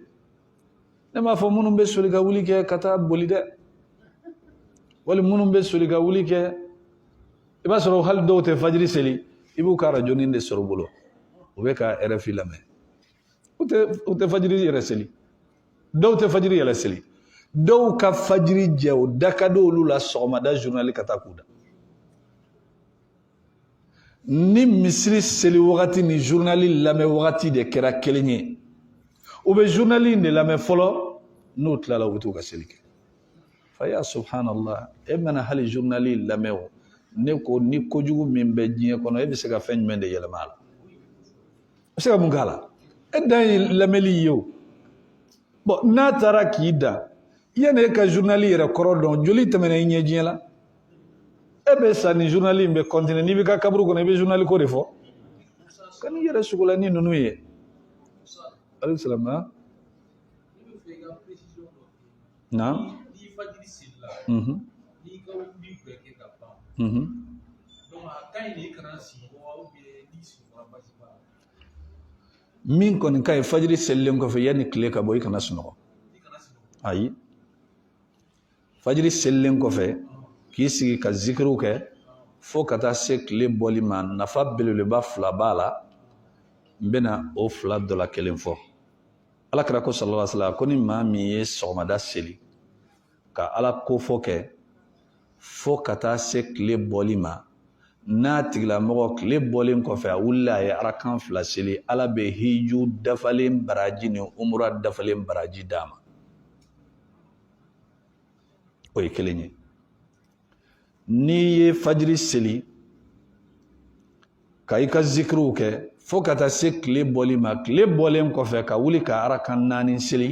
ne m'a fɔ minnu bɛ soli ka wuli kɛ ka taa boli dɛ wali minnu bɛ soli ka wuli kɛ i b'a sɔrɔ hali dɔw tɛ fajiri seli i b'u ka rajoni de sɔrɔ bolo u bɛ ka RFI lamɛn u tɛ fajiri yɛrɛ seli dɔw tɛ fajiri yɛrɛ seli dɔw ka fajiri jɛ o da ka di olu la sɔgɔmada journal ka taa k'u da ni misiri seli wagati ni journal lamɛn wagati de kɛra kelen ye u bɛ journal in de lamɛn fɔlɔ n'o tilala u bɛ t'u ka seli kɛ fa ya subhanallah e mana hali journal lamɛn o ne ko ni kojugu min bɛ diɲɛ kɔnɔ e bɛ se ka fɛn jumɛn de yɛlɛma a la bɛ se ka mun k'a la e dan ye lamɛnli ye o bon n'a taara k'i da yanni e ka journal yɛrɛ kɔrɔ dɔn joli tɛmɛna i ɲɛ diɲɛ la e bɛ sa ni journal in bɛ continuer n'i bɛ ka kaburu kɔnɔ i bɛ journal ko de fɔ ka n'i yɛrɛ sugola ni ninnu ye alayhi salam na min kɔni ka ye fajiri selilen kɔfɛ yanni tile ka bɔ i kana sunɔgɔ ayi fajiri selilen kɔfɛ k'i sigi ka zikiriw kɛ fo ka taa se tile bɔli ma nafa belebeleba 2 b'a la n bɛna o 2 dɔ la kelen fɔ alakira ko sallallahu alaihi wasallam ko ni maa min ye sɔgɔmada seli ka ala kofɔ kɛ fo ka taa se tile bɔli ma n'a tigilamɔgɔ tile bɔlen kɔfɛ a wulila a ye arakan 2 seli ala bɛ hiju dafalen baraji ni umura dafalen baraji d'a ma o ye kelen ye n'i ye fajiri seli ka i ka zikiriw kɛ fo ka taa se tile bɔli ma tile bɔlen kɔfɛ ka wuli ka arakan 4 seli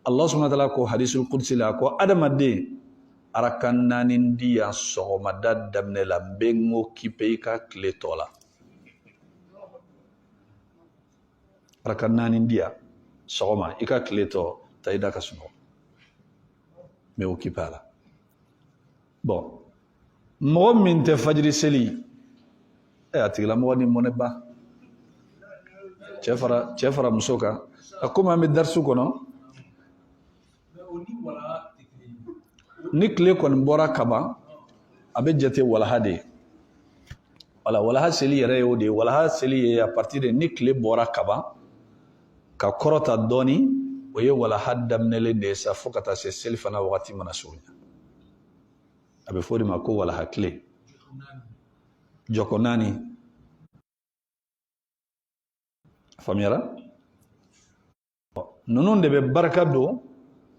Allah subhanahu wa ta'ala ko hadisul qudsi la ko adamaden arakan 4 di yan sɔgɔmada daminɛ la n bɛ n ko kipe i ka tile tɔ la arakan 4 di yan sɔgɔma i ka tile tɔ ta i da ka sunɔgɔ n bɛ o kipe a la bon mɔgɔ min tɛ fajiri seli a tigilamɔgɔ ni mɔnɛ ba cɛ fara muso kan a komi an bɛ darisu kɔnɔ ni tile kɔni bɔra kaban a bɛ jate walaha de ye wala walaha seli yɛrɛ ye o de ye walaha seli ye a partir de ni tile bɔra kaban ka kɔrɔta dɔɔni o ye walaha daminɛlen de ye sa fo ka taa se seli fana wagati mana surunya a bɛ fɔ de ma ko walaha tile jɔkɔ 4 faamuyara ninnu de bɛ barika don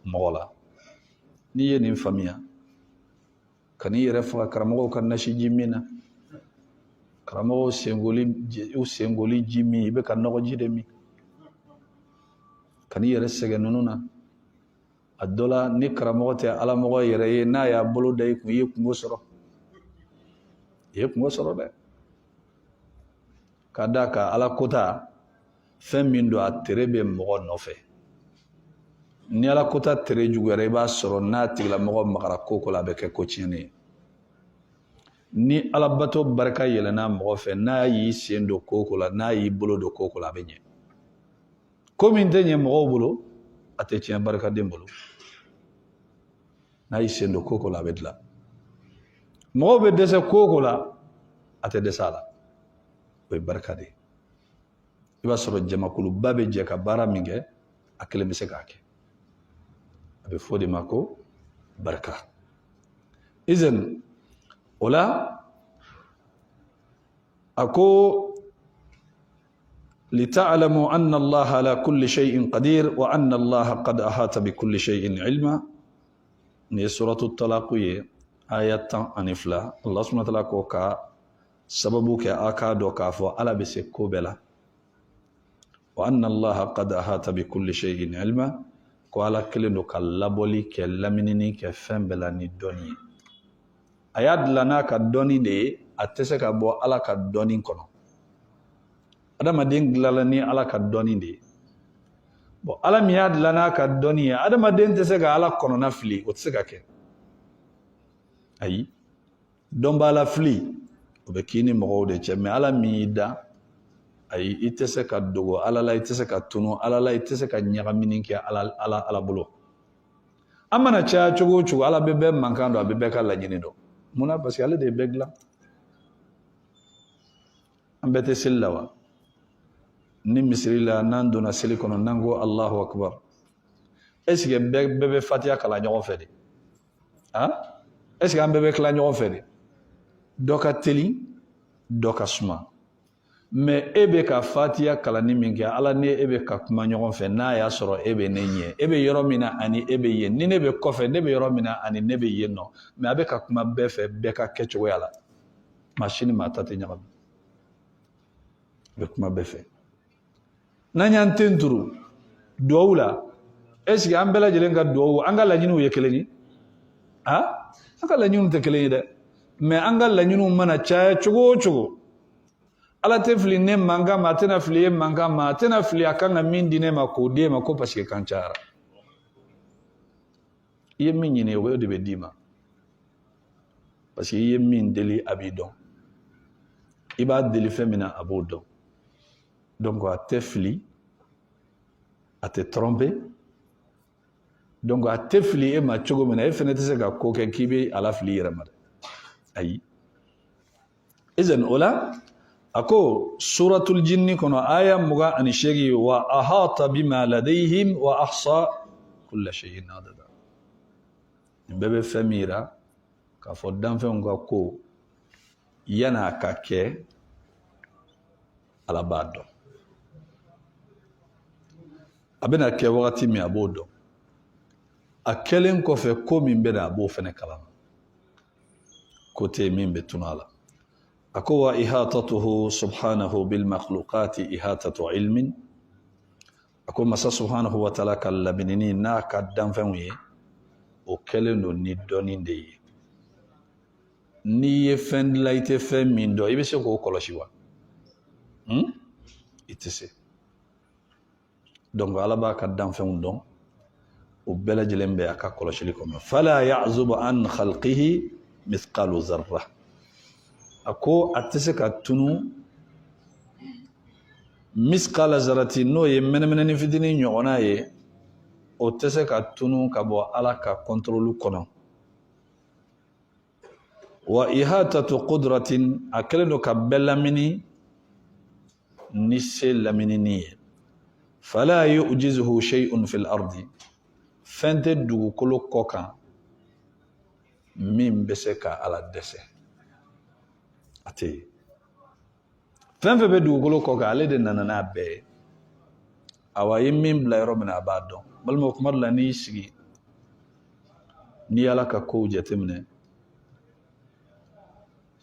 mɔgɔ la n'i ye nin faamuya ka n'i yɛrɛ faga karamɔgɔw ka nasiji min na karamɔgɔw sengoli ji min i bɛ ka nɔgɔji de min ka n'i yɛrɛ sɛgɛn ninnu na a dɔ la ni karamɔgɔ tɛ alamɔgɔ yɛrɛ ye n'a y'a bolo da i kun i ye kungo sɔrɔ i ye kungo sɔrɔ dɛ ka d'a kan ala kota fɛn min don a tere bɛ mɔgɔ nɔfɛ ni ala kota tere juguyara i b'a sɔrɔ n'a tigilamɔgɔ magara ko la a bɛ kɛ ko tiɲɛnen ye ni alabato barika yɛlɛnna mɔgɔ fɛ n'a y'i sen don ko la n'a y'i bolo don ko la a bɛ ɲɛ ko min tɛ ɲɛ mɔgɔw bolo a tɛ tiɲɛ barikaden bolo n'a y'i sen don ko la a bɛ dilan mɔgɔw bɛ dɛsɛ ko la a tɛ dɛsɛ a la o ye barika de ye i b'a sɔrɔ jamakuluba bɛ jɛ ka baara min kɛ a kelen bɛ se k'a kɛ a bɛ fɔ de ma ko barika izan o la a ko lita'lamu anna allaha ala kulli shay'in qadir wa anna allaha qad ahata bi kulli shay'in ilma ni suratu talaq ye aya 12 Allah subhanahu wa ta'ala ko ka sababu kɛ a k'a dɔn k'a fɔ ala bɛ se ko bɛɛ la wa anna allaha qad ahata bi kulli shay'in ilma ko ala kelen don ka labɔli kɛ laminini kɛ fɛn bɛɛ la ni dɔnni ye a y'a dilan n'a ka dɔnni de ye a tɛ se ka bɔ ala ka dɔnni kɔnɔ adamaden dilanla ni ala ka dɔnni de ye bon ala min y'a dilan n'a ka dɔnni ye adamaden tɛ se ka ala kɔnɔna fili o tɛ se ka kɛ ayi dɔn b'a la fili o bɛ k'i ni mɔgɔw de cɛ mais ala min y'i da ayi i tɛ se ka dogo ala la i tɛ se ka tunu ala la i tɛ se ka ɲagamini kɛ ala bolo an mana caya cogo o cogo ala bɛ bɛɛ mankan dɔn a bɛ bɛɛ ka laɲini dɔn munna parce que ale de ye bɛɛ dilan an bɛɛ tɛ seli la wa ni misiri la n'an donna seli kɔnɔ n'an ko Allahu akbar est-ce que bɛɛ bɛ fatiha kalan ɲɔgɔn fɛ de est-ce que an bɛɛ bɛ tila ɲɔgɔn fɛ de dɔ ka teli dɔ ka suma mais e bɛ ka fatiha kalanni min kɛ ala ni e bɛ ka kuma ɲɔgɔn fɛ n'a y'a sɔrɔ e bɛ ne ɲɛ e bɛ yɔrɔ min na ani e bɛ yen ni ne bɛ kɔfɛ ne bɛ yɔrɔ min na ani ne bɛ yen nɔ mais a bɛ ka kuma bɛɛ fɛ bɛɛ ka kɛcogoya la maa si ni maa ta tɛ ɲagami a bɛ kuma bɛɛ fɛ n'an y'an ten turu duwawu la est-ce que an bɛɛ lajɛlen ka duwawu an ka laɲiniw ye kelen ye an ka laɲiniw tɛ kelen ye dɛ mais an ka laɲiniw mana caya cogo o cogo ala tɛ fili ne mankan ma a tɛna fili e mankan ma a tɛna fili a kan ka min di ne ma k'o di e ma ko parce que kan cayara i ye min ɲini o de bɛ d'i ma parce que i ye min deli a b'i dɔn i b'a deli fɛn min na a b'o dɔn donc a tɛ fili a tɛ tromper donc a tɛ fili e ma cogo min na e fana tɛ se ka ko kɛ k'i bɛ ala fili yɛrɛ ma dɛ ayi izan o la a ko suratul jinni kɔnɔ aya 28 wa ahata bima ladayhim wa ahsa kulla shay'in adada nin bɛɛ bɛ fɛn min yira k'a fɔ danfɛnw ka ko yana ka kɛ ala b'a dɔn a bɛna kɛ wagati min a b'o dɔn a kɛlen kɔfɛ ko min bɛ na a b'o fɛnɛ kalama ko tɛ min bɛ tunu a la a ko wa ihatatuhu subhanahu bil makhluqati ihatatu ilmin a ko masa subhanahu wa ta'ala ka laminini n'a ka danfɛnw ye o kɛlen don ni dɔnni de ye n'i ye fɛn dilan i tɛ fɛn min dɔn i bɛ se k'o kɔlɔsi wa i tɛ se donc ala b'a ka danfɛnw dɔn o bɛɛ lajɛlen bɛ a ka kɔlɔsili kɔnɔ fala ya'zubu an khalqihi mithqalu zarra a ko a tɛ se ka tunu mithqala zarrati n'o ye mɛnɛmɛnɛni fitinin ɲɔgɔnna ye o tɛ se ka tunu ka bɔ ala ka contrôle kɔnɔ wa ihatatu qudratin a kɛlen don ka bɛɛ lamini ni se laminini ye fala yu'jizuhu shay'un fil ardi fɛn tɛ dugukolo kɔ kan min bɛ se ka ala dɛsɛ a tɛ yen fɛn fɛn bɛ dugukolo kɔ kan ale de nana n'a bɛɛ ye awa ye min bila yɔrɔ min na a b'a dɔn balima kuma dɔ la n'i y'i sigi n'i ala ka kow jateminɛ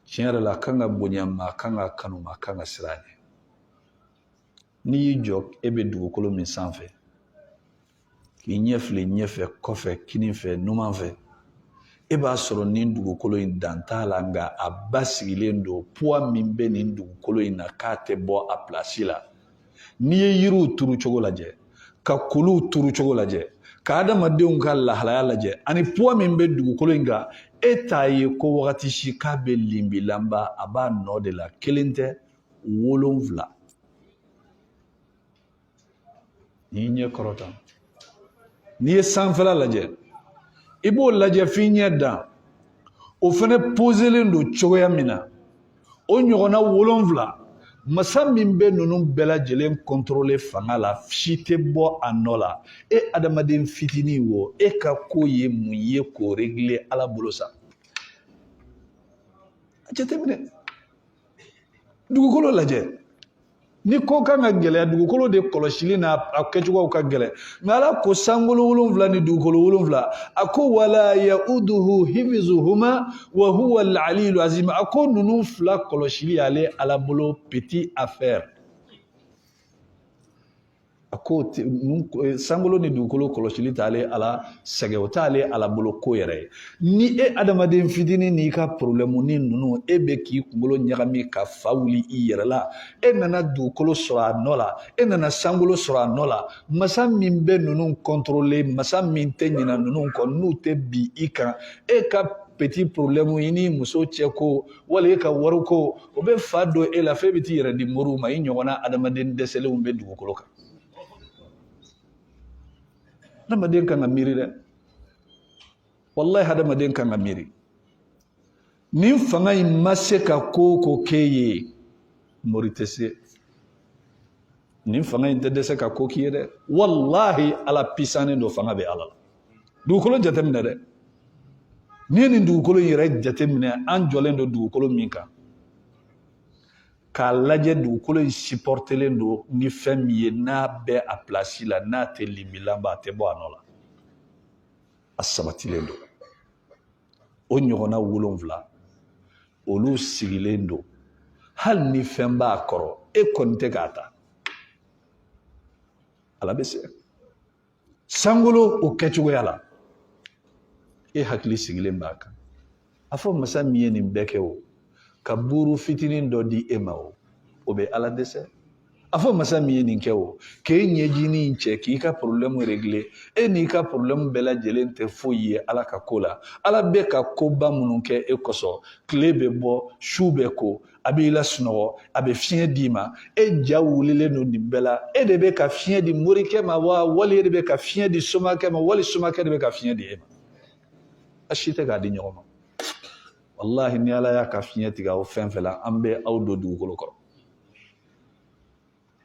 tiɲɛ yɛrɛ la a kan ka bonya ma a kan ka kanu ma a kan ka siran a ɲɛ n'i y'i jɔ e bɛ dugukolo min sanfɛ k'i ɲɛfili ɲɛfɛ kɔfɛ kini fɛ numan fɛ e b'a sɔrɔ nin dugukolo in dan t'a la nka a basigilen don poids min bɛ nin dugukolo in na k'a tɛ bɔ a pilasi la n'i ye yiriw turu cogo lajɛ ka kuluw turu cogo lajɛ ka adamadenw ka lahalaya lajɛ ani poids min bɛ dugukolo in kan e t'a ye ko wagati si k'a bɛ linbilanba a b'a nɔ de la kelen tɛ 7 n'i ɲɛ kɔrɔta n'i ye sanfɛla lajɛ i b'o lajɛ f'i ɲɛ dan o fɛnɛ poselen don cogoya min na o ɲɔgɔnna 7 masa min bɛ ninnu bɛɛ lajɛlen contrôler fanga la si tɛ bɔ a nɔ la e adamaden fitinin wo e ka ko ye mun ye k'o régler ala bolo sa a jateminɛ dugukolo lajɛ ni ko kan ka gɛlɛya dugukolo de kɔlɔsili n'a kɛcogow ka gɛlɛ nka ala ko sankolo 7 ni dugukolo 7 a ko wala ya'uduhu hifzuhuma wa huwa al-aliyyul azim a ko ninnu 2 kɔlɔsili ale ala bolo petit affaire a ko sankolo ni dugukolo kɔlɔsili t'ale ala sɛgɛ o t'ale ala bolo ko yɛrɛ ye ni e adamaden fitinin n'i ka problème ni ninnu e bɛ k'i kunkolo ɲagami ka fa wuli i yɛrɛ la e nana dugukolo sɔrɔ a nɔ la e nana sankolo sɔrɔ a nɔ la masa min bɛ ninnu contrôler masa min tɛ ɲina ninnu kɔ n'u tɛ bi i kan e ka petit problème i ni muso cɛ ko wala e ka wari ko o bɛ fa don e la f'e bɛ t'i yɛrɛ di moriw ma i ɲɔgɔnna adamaden dɛsɛlenw bɛ dugukolo kan hadamaden kan ka miiri dɛ wallahi hadamaden kan ka miiri nin fanga in ma se ka ko ko k'e ye mori tɛ se nin fanga in tɛ dɛsɛ ka ko k'i ye dɛ wallahi ala pisannen don fanga bɛ ala la dugukolo jateminɛ dɛ n'i ye nin dugukolo in yɛrɛ jateminɛ an jɔlen don dugukolo min kan k'a lajɛ dugukolo in supportelen don ni fɛn min ye n'a bɛ a pilasi la n'a tɛ linbilanba a tɛ bɔ a nɔ la a sabatilen don o ɲɔgɔnna 7 olu sigilen don hali ni fɛn b'a kɔrɔ e kɔni tɛ k'a ta ala bɛ se sankolo o kɛcogoya la e hakili sigilen b'a kan a fɔ masa min ye nin bɛɛ kɛ o ka buru fitinin dɔ di e ma o bɛ ala dɛsɛ afo masa mi nin kewo ke nyeji ni nche ki ka problem régler e ni ka problem bela jelen te foye ala ka kola ala be ka koba mununke e koso klebe bo shube ko abi la suno abi fien dima e jawulile no ni bela e de be ka fien di morike ma wa wali de be ka fien di somake ma wali somake de be ka fien di ema ashite ga di nyoma wallahi ni ala ya ka fien tiga o fenfela ambe awdo du ko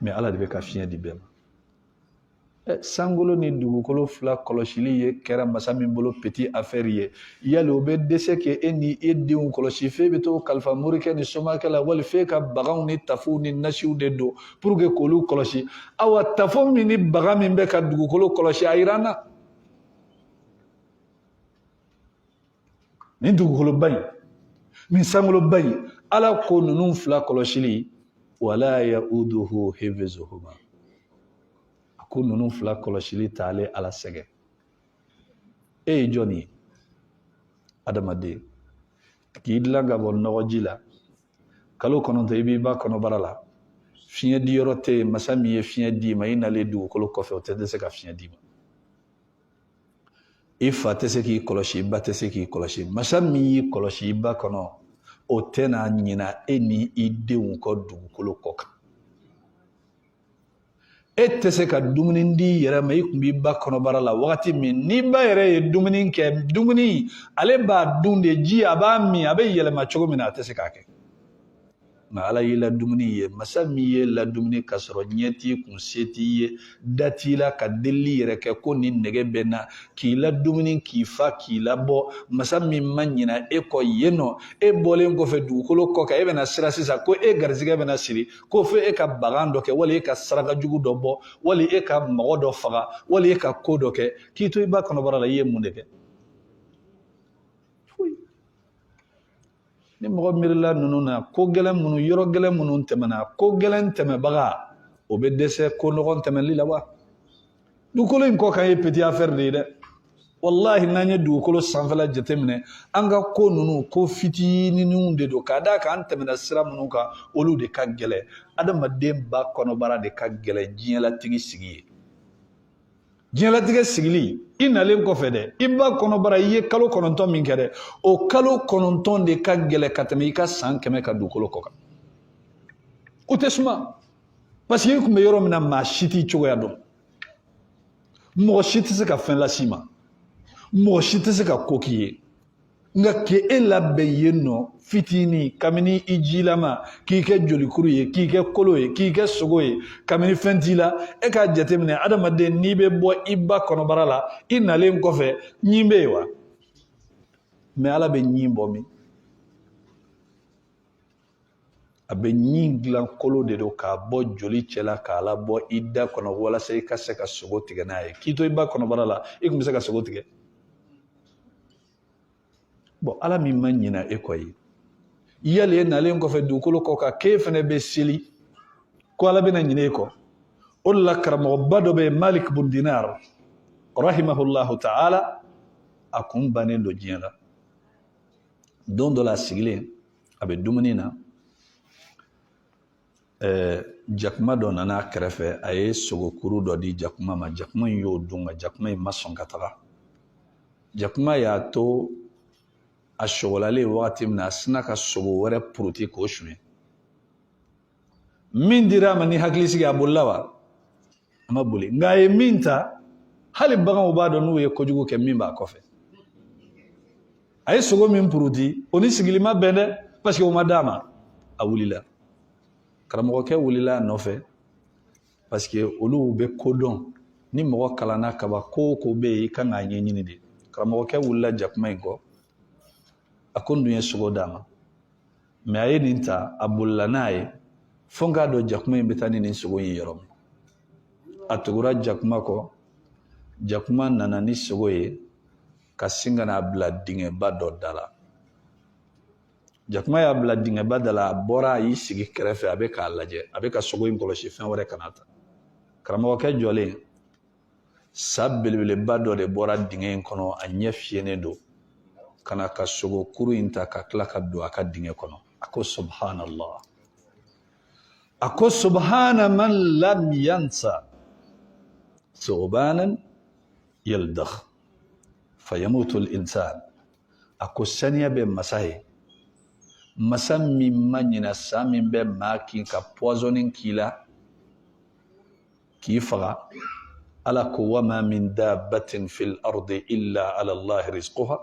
mais ala de be ka fiɲɛ di bɛɛ ma sangolo ni dugukolo fila kɔlɔsili ye kɛra masa min bolo petit affaire ye yali o bɛ dɛsɛ kɛ e ni e denw kɔlɔsi f'e bɛ to kalifa morikɛ ni somakɛ la wali f'e ka baganw ni tafow ni nasiw de don pour que k'olu kɔlɔsi awa tafo min ni baga min bɛ ka dugukolo kɔlɔsi a yira n na nin dugukoloba in nin sangoloba in ala ko ninnu fila kɔlɔsili wala yauduhu hifzuhuma ako ninnu fila kɔlɔsili taale ala sɛgɛ e ye jɔn ye adamaden k'i dilan ka bɔ nɔgɔji la kalo 9 i b'i ba kɔnɔbara la fiɲɛ di yɔrɔ tɛ yen masa min ye fiɲɛ di ma i nalen dugukolo kɔfɛ o tɛ se ka fiɲɛ di ma i fa tɛ se k'i kɔlɔsi i ba tɛ se k'i kɔlɔsi masa min y'i kɔlɔsi i ba kɔnɔ o tɛna ɲina e ni i denw kɔ dugukolo kɔ kan e tɛ se ka dumuni di yɛrɛ ma i tun b'i ba kɔnɔbara la wagati min n'i ba yɛrɛ ye dumuni kɛ dumuni ale b'a dun de ji a b'a min a bɛ yɛlɛma cogo min na a tɛ se k'a kɛ nka ala y'i la dumuni ye masa min ye la dumuni ka sɔrɔ ɲɛ t'i kun se t'i ye da t'i la ka delili yɛrɛ kɛ ko ni nɛgɛ bɛ na k'i la dumuni k'i fa k'i labɔ masa min ma ɲina e kɔ yen nɔ e bɔlen kɔfɛ dugukolo kɔ kan e bɛna sira sisan ko e garizigɛ bɛna siri ko fo e ka bagan dɔ kɛ wali e ka saraka jugu dɔ bɔ wali e ka mɔgɔ dɔ faga wali e ka ko dɔ kɛ k'i to i ba kɔnɔbara la i ye mun de kɛ ni mɔgɔ miirila ninnu na ko gɛlɛn minnu yɔrɔ gɛlɛn minnu tɛmɛna ko gɛlɛn tɛmɛbaga o bɛ dɛsɛ ko nɔgɔn tɛmɛli la wa dugukolo in kɔ kan ye petit affaire de ye dɛ wallahi n'an ye dugukolo sanfɛla jateminɛ an ka ko ninnu ko fitininw de don k'a d'a kan an tɛmɛna sira minnu kan olu de ka gɛlɛn adamaden ba kɔnɔbara de ka gɛlɛn diɲɛlatigi sigi ye diɲɛlatigɛ sigili i nalen kɔfɛ dɛ i ba kɔnɔbara i ye kalo 9 min kɛ dɛ o kalo 9 de ka gɛlɛ ka tɛmɛ i ka san 100 ka dugukolo kɔ kan o tɛ suma parce que i tun bɛ yɔrɔ min na maa si t'i cogoya dɔn mɔgɔ si tɛ se ka fɛn las'i ma mɔgɔ si tɛ se ka ko k'i ye nka k'e labɛn yen nɔ fitini kabini i jilama k'i kɛ jolikuru ye k'i kɛ kolo ye k'i kɛ sogo ye kabini fɛn t'i la e k'a jateminɛ adamaden n'i bɛ bɔ i ba kɔnɔbara la i nalen kɔfɛ ɲin bɛ yen wa mɛ ala bɛ ɲin bɔ min a bɛ ɲin dilan kolo de don k'a bɔ joli cɛla k'a labɔ i da kɔnɔ walasa i ka se ka sogo tigɛ n'a ye k'i to i ba kɔnɔbara la i tun bɛ se ka sogo tigɛ bon ala min ma ɲina e kɔ ye yali e nalen kɔfɛ dugukolo kɔ kan k'e fana bɛ seli ko ala bɛna ɲina e kɔ o de la karamɔgɔba dɔ bɛ yen Malik bun Dinar rahimahullahu ta'ala a kun bannen don diɲɛ la don dɔ la a sigilen a bɛ dumuni na jakuma dɔ nana a kɛrɛfɛ a ye sogokuru dɔ di jakuma ma jakuma in y'o dun nka jakuma in ma sɔn ka taga jakuma y'a to a sogolalen wagati min na a sina ka sogo wɛrɛ puruti k'o suɲɛ min dira a ma ni hakili sigi a bolila wa a ma boli nka a ye min ta hali baganw b'a dɔn n'u ye kojugu kɛ min b'a kɔfɛ a ye sogo min puruti o ni sigili ma bɛn dɛ parce que o ma d'a ma a wulila karamɔgɔkɛ wulila a nɔfɛ parce que olu bɛ ko dɔn ni mɔgɔ kalanna kaba ko o ko bɛ yen i kan k'a ɲɛɲini de karamɔgɔkɛ wulila jakuma in kɔ a ko n dun ye sogo d'a ma mɛ a ye nin ta a bolila n'a ye fo n k'a dɔn jakuma in bɛ taa ni nin sogo in ye yɔrɔ min a tugura jakuma kɔ jakuma nana ni sogo ye ka sin ka n'a bila dingɛba dɔ da la jakuma y'a bila dingɛba da la a bɔra a y'i sigi kɛrɛfɛ a bɛ k'a lajɛ a bɛ ka sogo in kɔlɔsi fɛn wɛrɛ kana ta karamɔgɔkɛ jɔlen sa belebeleba dɔ de bɔra dingɛ in kɔnɔ a ɲɛ fiyɛnen don kana ka sogo kuru in ta ka tila ka don a ka dingɛ kɔnɔ a ko subhanallah ako subhana man lam yansa ثعبانا يلدغ فيموت الإنسان ako saniya bɛ masa ye masa min ma ɲina sa min bɛ maa kin ka poisoning k'i la k'i faga ala ko wama min dabbatin fil ardi illa ala allahi rizquha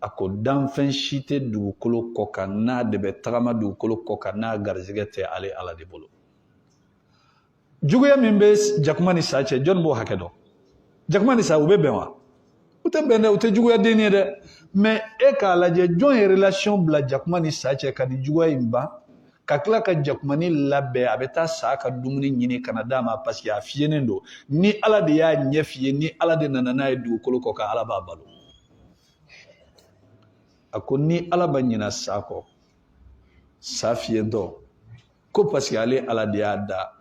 ako danfɛn si tɛ dugukolo kɔ kan n'a de bɛ tagama dugukolo kɔ kan n'a garizigɛ tɛ ale ala de bolo juguya min bɛ jakuma ni sa cɛ jɔn b'o hakɛ dɔn jakuma ni sa u bɛ bɛn wa u tɛ bɛn dɛ u tɛ juguya den ye dɛ mais e k'a lajɛ jɔn ye relation bila jakuma ni sa cɛ ka di juguya in ban ka tila ka jakumani labɛn a bɛ taa sa ka dumuni ɲini ka na d'a ma parce que a fiyenen don ni ala de y'a ɲɛ f'i ye ni ala de nana n'a ye dugukolo kɔ kan ala b'a balo a ko ni ala ba ɲina sa kɔ sa fiyentɔ ko parce que ale ala de y'a da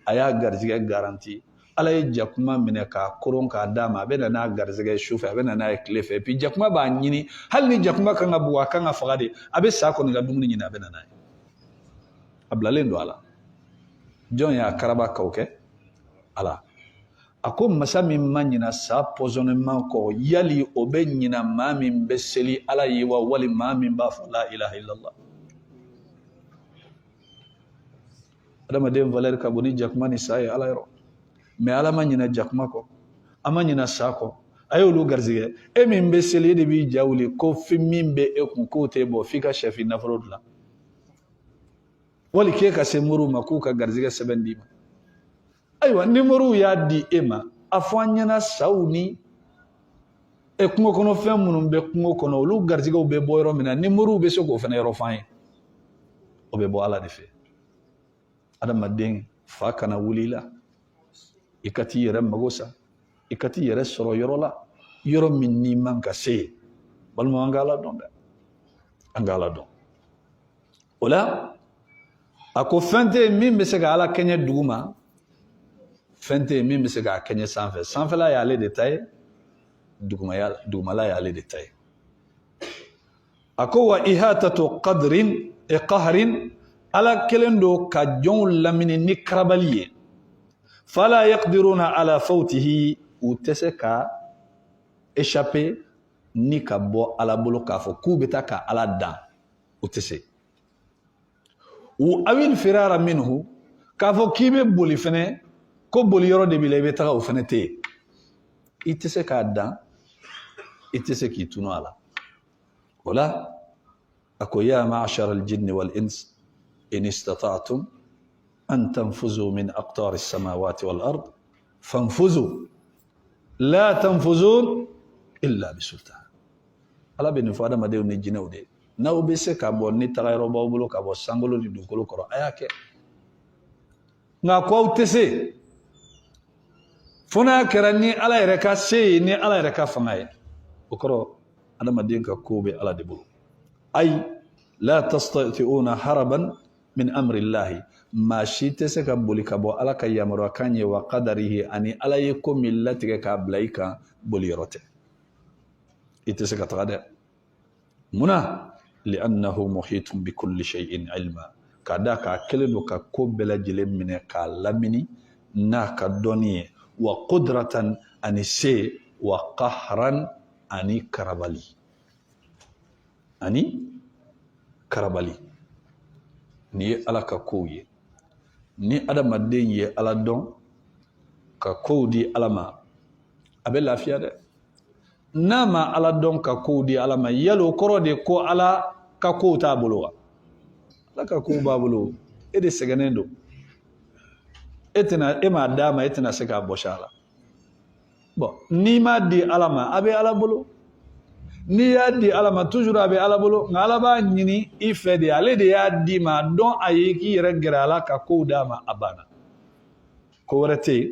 a y'a garizigɛ garanti ala ye jakuma minɛ k'a koron k'a d'a ma a bɛ na n'a garizigɛ su fɛ a bɛ na n'a ye tile fɛ puis jakuma b'a ɲini hali ni jakuma kan ka bugu a kan ka faga de a bɛ sa kɔni ka dumuni ɲini a bɛ na n'a ye a bilalen don a la jɔn y'a karaba k'o kɛ ala a ko masa min ma ɲina sa pɔsɔnneman kɔ yali o bɛ ɲina maa min bɛ seli ala ye wa wali maa min b'a fɔ la ilaha illallah adamaden valeur ka bon ni jakuma ni sa ye ala yɔrɔ mais ala ma ɲina jakuma kɔ a ma ɲina sa kɔ a ye olu garizigɛ e min bɛ seli e de b'i ja wuli ko fi min bɛ e kun k'o tɛ bɔ f'i ka sɛfin nafolo dilan wali k'e ka se moriw ma k'u ka garizigɛ sɛbɛn d'i ma ayiwa ni moriw y'a di e ma a fɔ an ɲɛna saw ni kungo kɔnɔ fɛn minnu bɛ kungo kɔnɔ olu garizigɛw bɛ bɔ yɔrɔ min na ni moriw bɛ se k'o fana yɔrɔ f'an ye o bɛ bɔ ala de fɛ adamaden fa kana wuli la i ka t'i yɛrɛ mago sa i ka t'i yɛrɛ sɔrɔ yɔrɔ la yɔrɔ min n'i man ka se yen balima an ka ala dɔn dɛ an ka ala dɔn o la a ko fɛn tɛ yen min bɛ se ka ala kɛɲɛ dugu ma fɛn tɛ yen min bɛ se k'a kɛɲɛ sanfɛ sanfɛla y'ale de ta ye dugumala y'ale de ta ye a ko wa ihatatu qadrin qahrin ala kelen do ka jɔnw lamini ni karabali ye fala yaqdiruna ala fawtihi u tɛ se ka échapper ni ka bɔ ala bolo k'a fɔ k'u bɛ taa ka ala dan u tɛ se u awil firara minhu k'a fɔ k'i bɛ boli fɛnɛ ko boli yɔrɔ de b'i la i bɛ taga o fɛnɛ tɛ yen i tɛ se k'a dan i tɛ se k'i tunu a la o la a ko ya ma'ashara al-jinni wal ins إن استطعتم أن تنفذوا من أقطار السماوات والأرض فانفذوا لا تنفذون إلا بسلطان ala bɛ nin fɔ adamadenw ni jinɛw de n'aw bɛ se ka bɔ ni tagayɔrɔ b'aw bolo ka bɔ sankolo ni dugukolo kɔrɔ a y'a kɛ nka ko aw tɛ se fo n'a kɛra ni ala yɛrɛ ka se ye ni ala yɛrɛ ka fanga ye o kɔrɔ adamaden ka ko bɛ ala de bolo ayi la tastati'una haraban min amrillahi maa si tɛ se ka boli ka bɔ ala ka yamaruya kan ye wa qadarihi ani ala ye ko min latigɛ k'a bila i kan boli yɔrɔ tɛ i tɛ se ka taga dɛ munna li'annahu muhitun bi kulli shay'in ilma ka da k'a kelen don ka ko bɛɛ lajɛlen minɛ k'a lamini n'a ka dɔnni ye wa qudratan ani se wa qahran ani karabali ni ye ala ka kow ye ni adamaden ye ala dɔn ka kow di ala ma a bɛ lafiya dɛ n'a ma ala dɔn ka kow di ala ma yalo kɔrɔ de ko ala ka kow t'a bolo wa ala ka kow b'a bolo e de sɛgɛnnen don e m'a d'a ma e tɛna se k'a bɔsi a la bon n'i m'a di ala ma a bɛ ala bolo n'i y'a di ala ma toujours a bɛ ala bolo nka ala b'a ɲini i fɛ de ale de y'a di ma dɔn a ye k'i yɛrɛ gɛrɛ ala ka kow d'a ma a banna ko wɛrɛ tɛ yen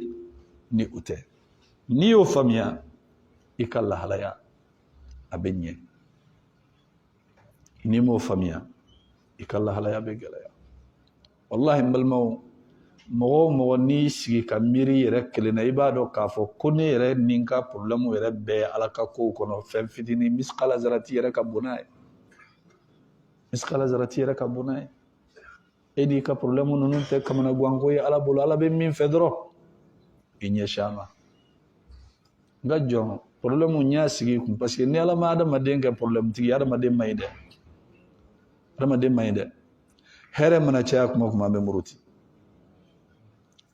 ni o tɛ n'i y'o faamuya i ka lahalaya a bɛ ɲɛ n'i m'o faamuya i ka lahalaya bɛ gɛlɛya wallahi n balimaw mɔgɔ o mɔgɔ n'i sigi ka miiri yɛrɛ kelen na i b'a dɔn k'a fɔ ko ne yɛrɛ ni n ka problème yɛrɛ bɛɛ ala ka kow kɔnɔ fɛn fitinin miskala zarati yɛrɛ ka bon n'a ye miskala zarati yɛrɛ ka bon n'a ye edi ka problème nunu te kamana gwango ya ala bolo ala be min fedro inye shama nga jon problème nya sigi kum parce que ni ala ma ada madenga problème tigi ada madem mayde here mana chaya kuma be muruti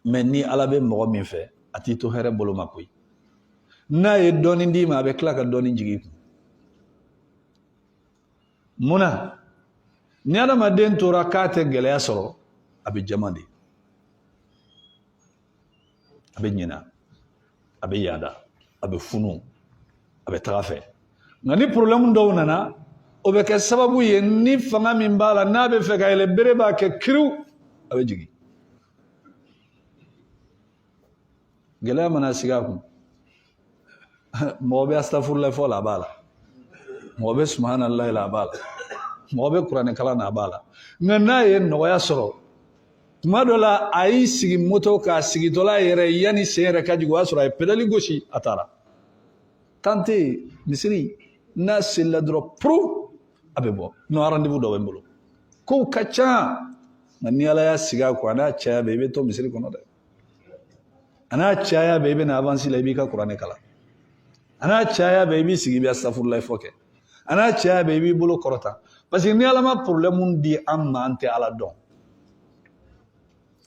mais ni ala be mo min fe ati to here bolo makoy na ye doni ndi ma be klaka doni jigi muna ni ala maden to rakate gele asoro abi jamandi abi nyina abi yada abi funu abi trafe ngani problème ndo nana o be ke sababu ye ni fanga min bala na be fe gayle bere ba ke kiru abi jigi gele mana siga ku mo be astaghfirullah fo la bala mo be subhanallah la bala mo be qur'an kala na bala ngana ye no ya soro madola ay sigi moto ka sigi tola yere yani sere ka jigo asura e pedali goshi atara tante misiri na silla dro pro abebo no rendez-vous do wembolo ko kacha ngani ala ya siga ko ana cha bebe to misiri kono de ana cha ya bebe na avance la bika qur'an kala ana cha ya bebe sigi bi astaghfirullah foke ana cha ya bebe bolo korota parce que ni ala ma problème di amma ante ala don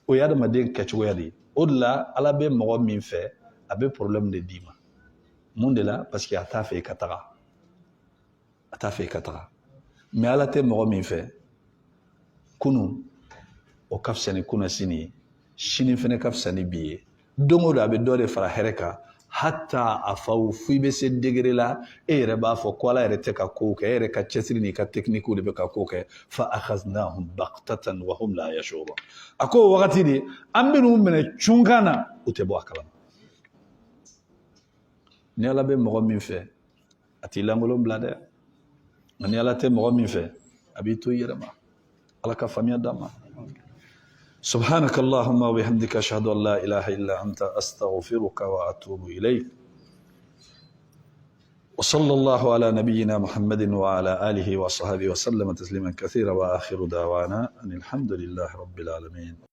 o yada maden kachoya di odla ala be mo min fe abe problème de dima monde là parce que ata fe katara mais ala te mo min fe kunu o kafsani kuna sini shini fene kafsani biye dongo da be dore fara hereka hatta afaw fuibe se degré la e reba fo ko ala rete ka ko ke ere ka chesri ni ka technique de be ka ko ke fa akhaznahum baqtatan wa hum la yashurun ako wakati di ambinu mene chungana utebo akala ni ala be mo min fe ati langolo blade ni ala te mo min fe abitu yerama ala ka famia dama سبحانك اللهم وبحمدك أشهد أن لا إله إلا أنت أستغفرك وأتوب إليك وصلى الله على نبينا محمد وعلى آله وصحبه وسلم تسليما كثيرا وآخر دعوانا أن الحمد لله رب العالمين